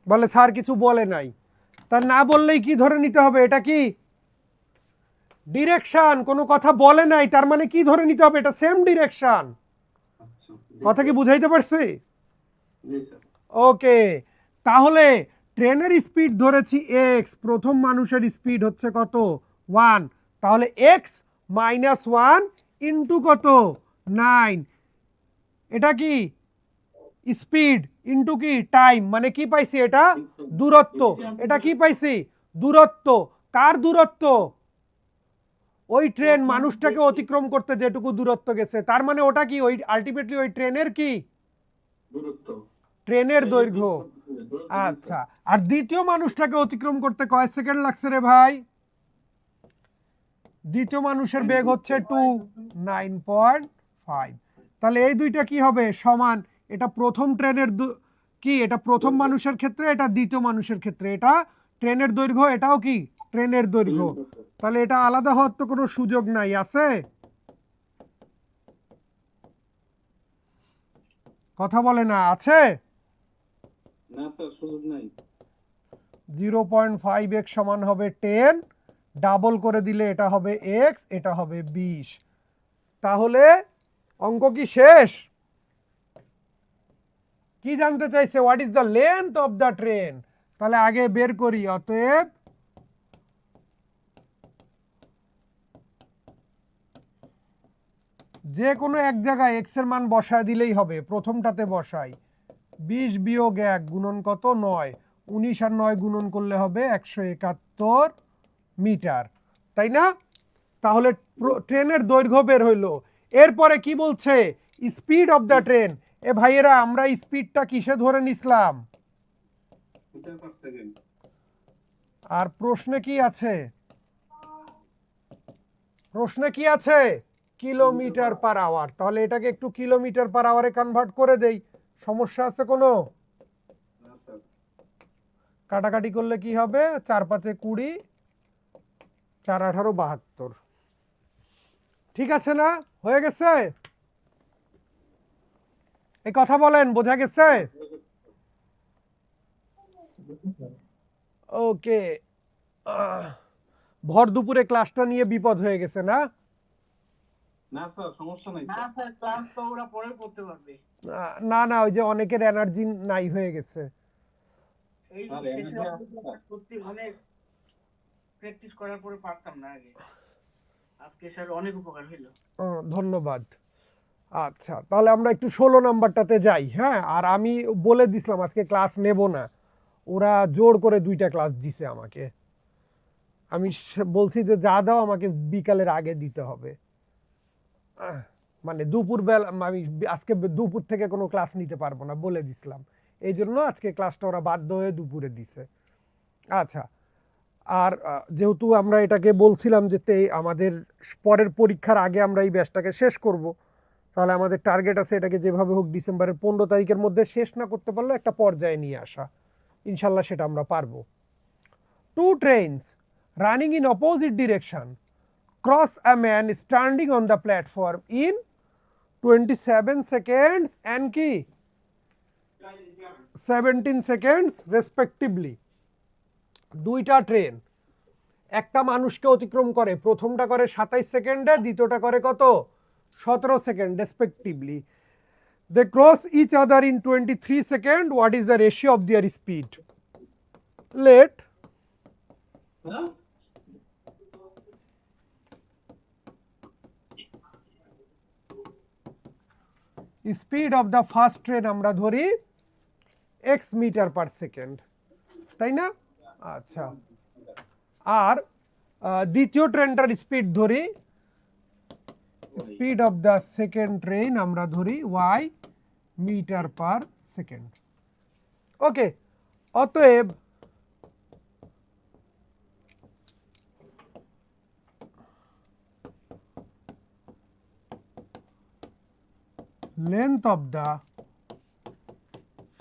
বলে স্যার কিছু বলে নাই। তা না বললেই কি ধরে নিতে হবে? এটা কি ডিরেকশন? কোনো কথা বলে নাই তার মানে কি ধরে নিতে হবে? এটা সেম ডিরেকশন। আচ্ছা কথা কি বুঝাইতে পারছি? জি স্যার। ওকে, তাহলে ট্রেনের স্পিড ধরেছি এক্স, প্রথম মানুষের স্পিড হচ্ছে কত? 1। তাহলে এক্স মাইনাস 1 ইন্টু কত? 9। এটা কি স্পিড ইন্টু কি টাইম, মানে কি পাইছি? এটা দূরত্ব। এটা কি পাইছি? দূরত্ব। কার দূরত্ব? ওই ট্রেন মানুষটাকে অতিক্রম করতে যেটুকু দূরত্ব গেছে, তার মানে ওটা কি ওই আলটিমেটলি ওই ট্রেনের কি? দূরত্ব। ট্রেনের দৈর্ঘ্য। আচ্ছা, আর দ্বিতীয় মানুষটাকে অতিক্রম করতে কয় সেকেন্ড লাগছে রে ভাই? দ্বিতীয় মানুষের বেগ হচ্ছে 2, 9.5। তাহলে এই দুইটা কি হবে? সমান। এটা প্রথম ট্রেনের কি, এটা প্রথম মানুষের ক্ষেত্রে, এটা দ্বিতীয় মানুষের ক্ষেত্রে। এটা ট্রেনের দৈর্ঘ্য, এটাও কি ট্রেনের দৈর্ঘ্য। তাহলে এটা আলাদা হওয়ার তো কোনো সুযোগ নাই, আছে? কথা বলে না, আছে? না স্যার, সুযোগ নাই। 0.5x সমান হবে 10, ডাবল করে দিলে এটা হবে x, এটা হবে 20। তাহলে অঙ্ক কি শেষ? কি জানতে চাইছে? What is the length of the train? তাহলে আগে বের করি। অতএব যে কোনো এক জায়গায় x এর মান বসায় দিলেই হবে। প্রথমটাতে বসাই, 20 বিয়োগ 1 গুণন কত? 9। 19 আর 9 গুণন করলে হবে 171 মিটার, তাই না? তাহলে ট্রেনের দৈর্ঘ্য বের হইলো। এরপরে কি বলছে? Speed of the train. এ ভাইয়েরা, আমরা স্পিডটা কিসে ধরে নিছিলাম? Metre per second. আর প্রশ্নে কি আছে? প্রশ্নে কি আছে? কিলোমিটার পার আওয়ার। তাহলে এটাকে একটু কিলোমিটার পার আওয়ারে কনভার্ট করে দেই। সমস্যা আছে কোনো? না স্যার। কাটাকাটি করলে কি হবে? 4 5 20, 4 18 72। ঠিক আছে না? হয়ে গেছে? এই কথা বলেন, বোঝা গেছে? ওকে। ভর দুপুরে ক্লাসটা নিয়ে বিপদ হয়ে গেছে না? না স্যার, সমস্যা নাই না স্যার। স্যার, ক্লাস তো ওরা পরে করতে পারবে। না না, ওই যে অনেকের এনার্জি নাই হয়ে গেছে। এই স্যার, শেষে এনার্জি সত্যি অনেক প্র্যাকটিস করার পরে পারতাম না আগে। আজকে স্যার অনেক উপকার হইলো। ধন্যবাদ। আচ্ছা, তাহলে আমরা একটু 16 নাম্বারটাতে যাই। হ্যাঁ, আর আমি বলে দিছিলাম আজকে ক্লাস নেব না। ওরা জোর করে 2টা ক্লাস দিছে আমাকে। আমি বলছি যে যা দাও আমাকে বিকালের আগে দিতে হবে। মানে দুপুরবেলা আমি আজকে দুপুর থেকে কোনো ক্লাস নিতে পারবো না বলে দিছিলাম। এই জন্য আজকে ক্লাসটা ওরা বাধ্য হয়ে দুপুরে দিছে। আচ্ছা, আর যেহেতু আমরা এটাকে বলছিলাম যে আমাদের পরের পরীক্ষার আগে আমরা এই ব্যাচটাকে শেষ করব, তাহলে আমাদের টার্গেট আছে এটাকে যেভাবে হোক ডিসেম্বরের 15 তারিখের মধ্যে শেষ না করতে পারলে একটা পর্যায়ে নিয়ে আসা। ইনশাল্লাহ সেটা আমরা পারবো। 2 trains running in opposite direction cross a man standing on the platform in 27 seconds and কি 17 seconds respectively। 2টা ট্রেন একটা মানুষকে অতিক্রম করে, প্রথমটা করে 27 সেকেন্ডে, দ্বিতীয়টা করে কত? 17 second respectively. They cross each other in 23 seconds. What is the ratio of their speed? Let speed of the first train আমরা ধরি x মিটার পার সেকেন্ড, তাই না? আচ্ছা, আর দ্বিতীয় ট্রেনটার স্পিড ধরি, speed of the second train আমরা ধরি y metre per second. ওকে, অতএব length of the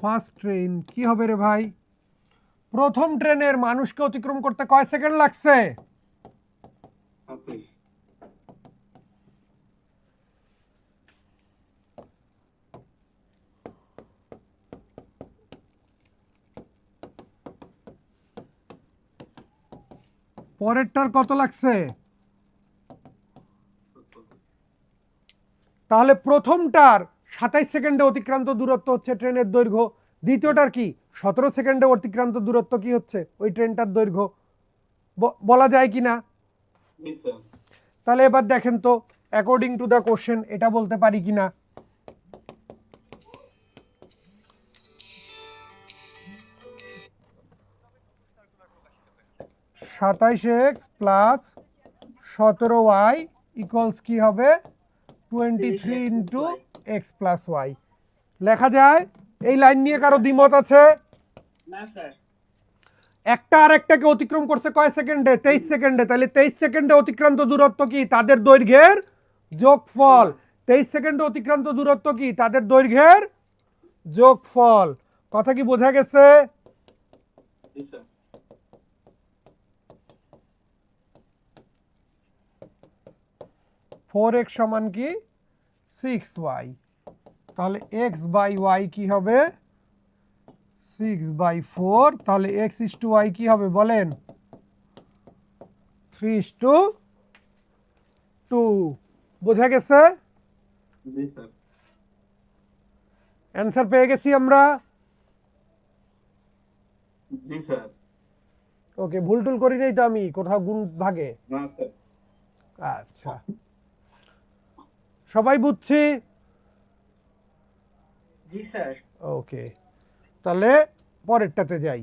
first train কি হবে রে ভাই? প্রথম ট্রেনের মানুষকে অতিক্রম করতে কয় সেকেন্ড লাগছে? 27। পরেরটার কত লাগছে? তাহলে প্রথমটার 27 সেকেন্ডে অতিক্রান্ত দূরত্ব হচ্ছে ট্রেনের দৈর্ঘ্য, দ্বিতীয়টার কি 17 সেকেন্ডে অতিক্রান্ত দূরত্ব কি হচ্ছে ওই ট্রেনটার দৈর্ঘ্য। বলা যায় কি না? জি স্যার। তাহলে এবার দেখেন তো অ্যাকর্ডিং টু দ্য কোশ্চেন এটা বলতে পারি কি না। 27x প্লাস 17y ইকুয়ালস কি হবে 23 ইন্টু এক্স প্লাস ওয়াই লেখা যায়। এই লাইন নিয়ে কারো দ্বিমত আছে? না স্যার। একটা আর একটাকে অতিক্রম করছে কয় সেকেন্ডে? 23 সেকেন্ডে। তাহলে 23 সেকেন্ডে অতিক্রান্ত দূরত্ব কি? তাদের দৈর্ঘ্যের যোগফল। 23 সেকেন্ডে অতিক্রান্ত দূরত্ব কি? তাদের দৈর্ঘ্যের যোগফল। কথা কি বোঝা গেছে? জি স্যার। 4x সমান কি 6y। তাহলে x বাই y কি হবে 6/4। তাহলে x is to y কি হবে বলেন 3:2। বোঝা গেছে? জি স্যার। অ্যান্সার পেয়ে গেছি আমরা। জি স্যার। ওকে, ভুল টুল করি নাই তো আমি কোথাও গুণ ভাগে? না স্যার। আচ্ছা, সবাই বুঝছি? জি স্যার। ওকে, তাহলে পরেরটাতে যাই।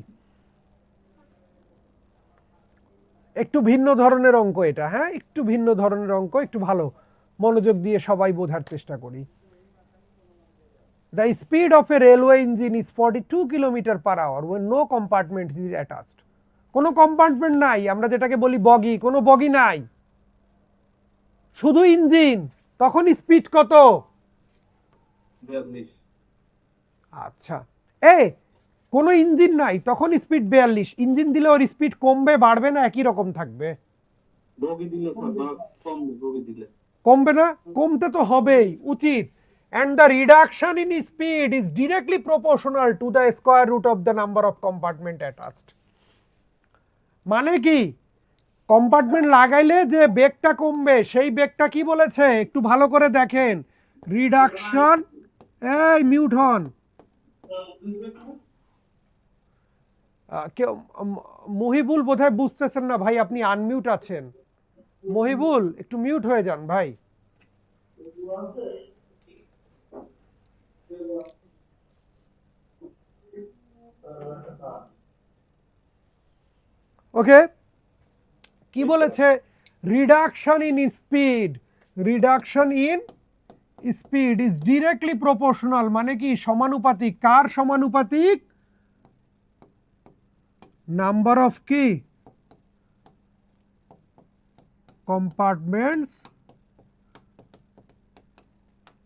একটু ভিন্ন ধরনের অঙ্ক এটা, হ্যাঁ একটু ভিন্ন ধরনের অঙ্ক, একটু ভালো মনোযোগ দিয়ে সবাই বোঝার চেষ্টা করি। The speed of a railway engine is 42 km/h when no compartment is attached. কোনো কম্পার্টমেন্ট নাই, আমরা যেটাকে বলি বগি, কোনো বগি নাই, শুধু ইঞ্জিন। তখন স্পিড কত? 42। আচ্ছা, কোনো ইঞ্জিন নাই তখন স্পিড 42। ইঞ্জিন দিলে ওর স্পিড কমবে বাড়বে না একই রকম থাকবে? বগি দিলে স্যার কম, বগি দিলে কমবে না? কমতে তো হবেই, উচিত। And the reduction in speed is directly proportional to the square root of the number of compartment attached. মানে কি কম্পার্টমেন্ট লাগাইলে যে বেগটা কমবে সেই বেগটা কি বলেছে একটু ভালো করে দেখেন। রিডাকশন, এই মিউট হন। কেউ মহিবুল বোধহয় বুঝতেছেন না ভাই, আপনি আনমিউট আছেন। মহিবুল একটু মিউট হয়ে যান ভাই। ওকে, কি বলেছে? Reduction in speed, reduction in speed is directly proportional, মানে কি সমানুপাতিক। কার সমানুপাতিক? নাম্বার অফ কি কম্পার্টমেন্টস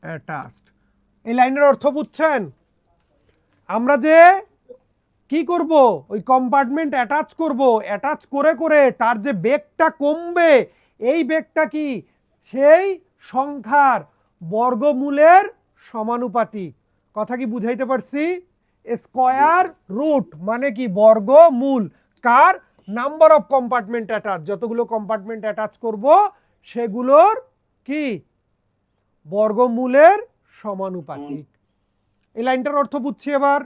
অ্যাটাচড। এই লাইনের অর্থ বুঝছেন? আমরা যে কি করব ওই কম্পার্টমেন্ট অ্যাটাচ করব, অ্যাটাচ করে করে তার যে বেগটা কমবে এই বেগটা কি সেই সংখ্যার বর্গমূলের সমানুপাতিক। কথা কি বুঝাইতে পারছি? স্কয়ার রুট মানে কি বর্গমূল কার? নাম্বার অফ কম্পার্টমেন্ট অ্যাটাচ, যতগুলো কম্পার্টমেন্ট অ্যাটাচ করব সেগুলোর কি বর্গমূলের সমানুপাতিক। এই লাইনটার অর্থ বুঝছি এবার।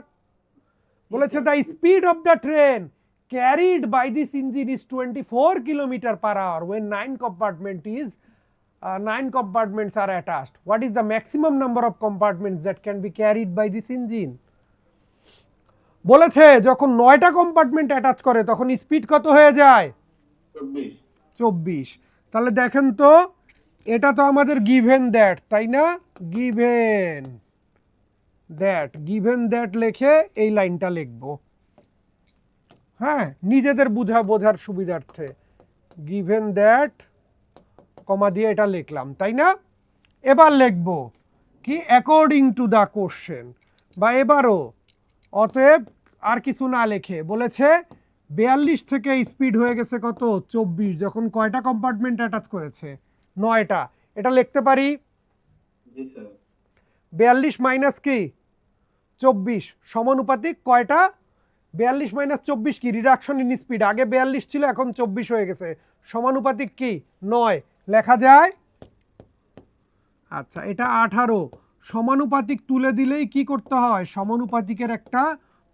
বলেছে the speed of the train carried by this engine is 24 km/h when 9 compartments are attached. What is the maximum number of compartments that can be carried by this engine? বলেছে যখন 9টা কম্পার্টমেন্ট অ্যাটাচ করে তখন speed কত হয়ে যায়? 24। তাহলে দেখেন তো এটা তো আমাদের গিভেন দ্যাট, তাই না? গিভেন দ্যাট লিখে এই লাইনটা লিখবো, হ্যাঁ নিজেদের বোঝার সুবিধার্থে। গিভেন দ্যাট কমা দিয়ে এটা লিখলাম, তাই না? এবার লিখব কি অ্যাকর্ডিং টু দ্য কোশ্চেন, বা এবারও অতএব আর কিছু না লিখে বলেছে 42 থেকে স্পিড হয়ে গেছে কত 24 যখন কয়টা কম্পার্টমেন্ট অ্যাটাচ করেছে? 9টা। এটা লিখতে পারি 42 মাইনাস কি 24 সমানুপাতিক কয়টা? 42 মাইনাস 24 কি? Reduction in speed. আগে 42 ছিল, এখন 24 হয়ে গেছে। সমানুপাতিক কি? 9 লেখা যায়। আচ্ছা, এটা 18। সমানুপাতিক তুলে দিলেই কি করতে হয়? সমানুপাতিকের একটা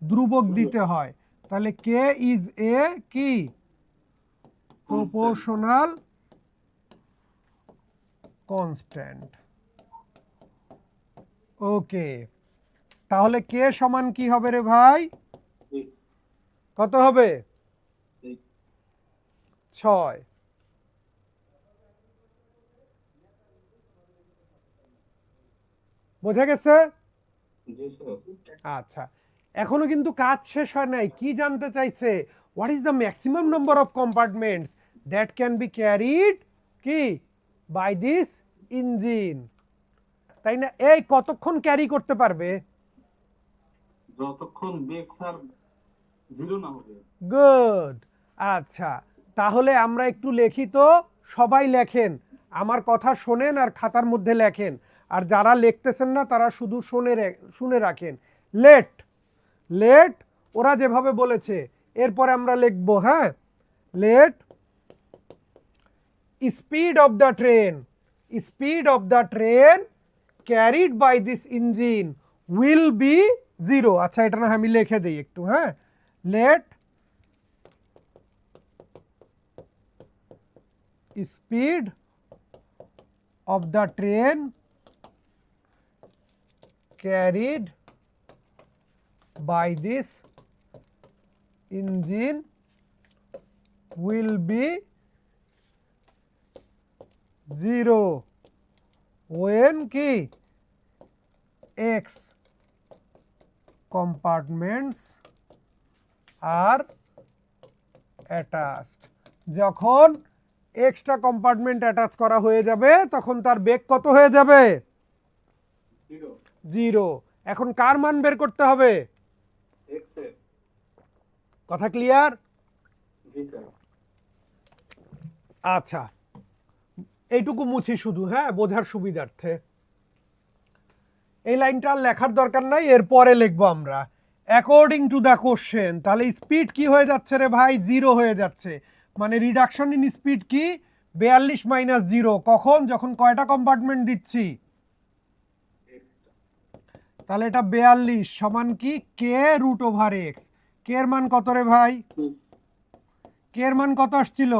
ধ্রুবক দিতে হয়। তাহলে কে ইজ এ কি? Proportional constant. ওকে, তাহলে কে সমান কি হবে রে ভাই? X, কত হবে? X, 6। বোঝা গেছে? জি স্যার। আচ্ছা, এখনো কিন্তু কাজ শেষ হয় নাই। কি জানতে চাইছে? What is the maximum number of compartments that can be carried কি বাই দিস ইঞ্জিন। তাই না? এই কতক্ষণ ক্যারি করতে পারবে? যতক্ষণ বেগ স্যার 0 না হবে। গুড। আচ্ছা, তাহলে আমরা একটু লিখি তো। সবাই লেখেন, আমার কথা শোনেন আর খাতার মধ্যে লেখেন। আর যারা লিখতেছেন না তারা শুধু শুনে রাখেন। লেট লেট ওরা যেভাবে বলেছে এরপরে আমরা লিখবো। হ্যাঁ, let speed of the train carried by this engine will be 0। আচ্ছা, এটা না আমি লিখে দিই একটু। হ্যাঁ, লেট speed of the train carried by this engine will be 0 when কি X compartments are attached। যখন এক্সট্রা কম্পার্টমেন্ট অ্যাটাচ করা হয়ে যাবে তখন তার বেগ কত হয়ে যাবে? 0। এখন কার মান বের করতে হবে? X এর। কথা ক্লিয়ার? জি স্যার। আচ্ছা, এইটুকু মুছি শুধু, হ্যাঁ, বোঝার সুবিধার্থে। এই লাইনটা আর লেখার দরকার নাই, এরপরে লিখবো আমরা অ্যাকর্ডিং টু দ্য কোশ্চেন। তাহলে স্পিড কি হয়ে যাচ্ছে রে ভাই? 0 হয়ে যাচ্ছে। মানে রিডাকশন ইন স্পিড কি? 42 মাইনাস 0। কখন? যখন কয়টা কম্পার্টমেন্ট দিচ্ছি? তাহলে এটা 42 সমান কি কে রুট ওভার এক্স। কে এর মান কত রে ভাই? কে এর মান কত আসছিল?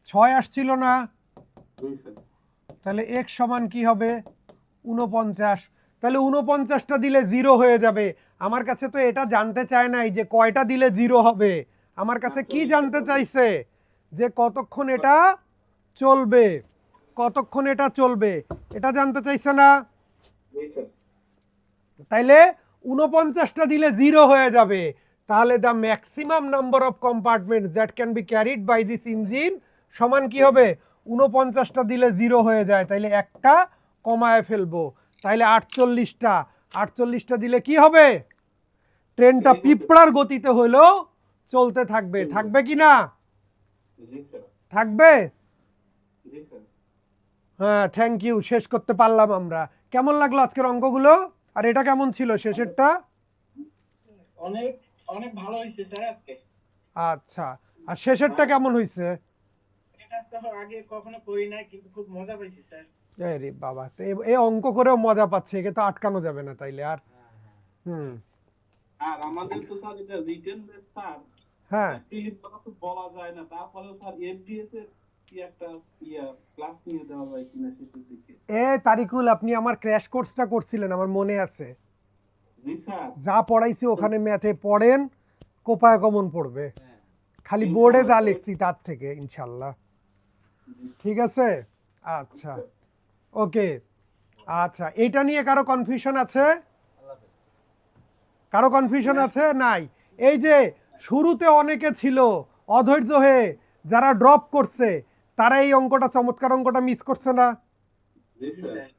6 আসছিল না? জি স্যার। তাহলে এক্স সমান কি হবে? 49। তাহলে 49টা দিলে 0 হয়ে যাবে। আমার কাছে তো এটা জানতে চায় নাই যে কয়টা দিলে 0 হবে। আমার কাছে কি জানতে চাইছে? যে কতক্ষণ এটা চলবে, কতক্ষণ এটা চলবে, এটা জানতে চাইছে না? জি স্যার। তাইলে 49টা দিলে 0 হয়ে যাবে। তাহলে the maximum number of compartments that can be carried by this engine সমান কি হবে? 49টা দিলে 0 হয়ে যায়, তাইলে একটা কমায় ফেলবো। তাইলে 48টা। 48টা দিলে কি হবে? ট্রেনটা পিঁপড়ার গতিতে হলেও চলতে থাকবে। থাকবে কি না? জি স্যার। থাকবে। জি স্যার। হ্যাঁ, থ্যাংক ইউ। শেষ করতে পারলাম আমরা। কেমন লাগলো আজকের অঙ্কগুলো? আর এটা কেমন ছিল শেষেরটা? অনেক অনেক ভালো হয়েছে স্যার আজকে। আচ্ছা, আর শেষেরটা কেমন হয়েছে? এটা তো আগে কখনো করি নাই, কিন্তু খুব মজা পাইছি স্যার। আরে বাবা, তো এই অঙ্ক করেও মজা পাচ্ছে, একে তো আটকানো যাবে না তাইলে আর। হুম, আর আমাদের তো স্যার এটা রিটেন বেস স্যার। হ্যাঁ, প্রিলিম কথা তো বলা যায় না। তারপরেও স্যার এফডিএস এর কি একটা ক্লাস নিয়ে দেওয়া যায় কিনা শেষের দিকে। তারিকুল, আপনি আমার ক্র্যাশ কোর্সটা করছিলেন, আমার মনে আছে। জি স্যার। যা পড়াইছি ওখানে ম্যাথে পড়েন, কোপায় কমন পড়বে। খালি বোর্ডে যা লিখছি তার থেকে ইনশাল্লাহ। ঠিক আছে? আচ্ছা, ওকে। আচ্ছা, এইটা নিয়ে কারো কনফিউশন আছে? কারো কনফিউশন আছে? নাই। এই যে শুরুতে অনেকে ছিল অধৈর্য হয়ে, যারা ড্রপ করছে তারা এই অঙ্কটা, চমৎকার অঙ্কটা মিস করছে না? জি স্যার।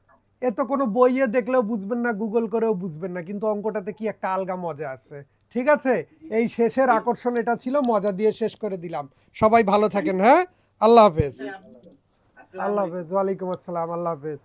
এ তো কোনো বইয়ে দেখলেও বুঝবেন না, গুগল করেও বুঝবেন না, কিন্তু অঙ্কটাতে কি একটা আলগা মজা আছে। ঠিক আছে, এই শেষের আকর্ষণ এটা ছিল, মজা দিয়ে শেষ করে দিলাম। সবাই ভালো থাকেন। হ্যাঁ, আল্লাহ হাফেজ। আসসালামু আল্লাহ আলাইকুম। হাফেজ। ওয়ালাইকুম আসসালাম। আল্লাহ হাফেজ।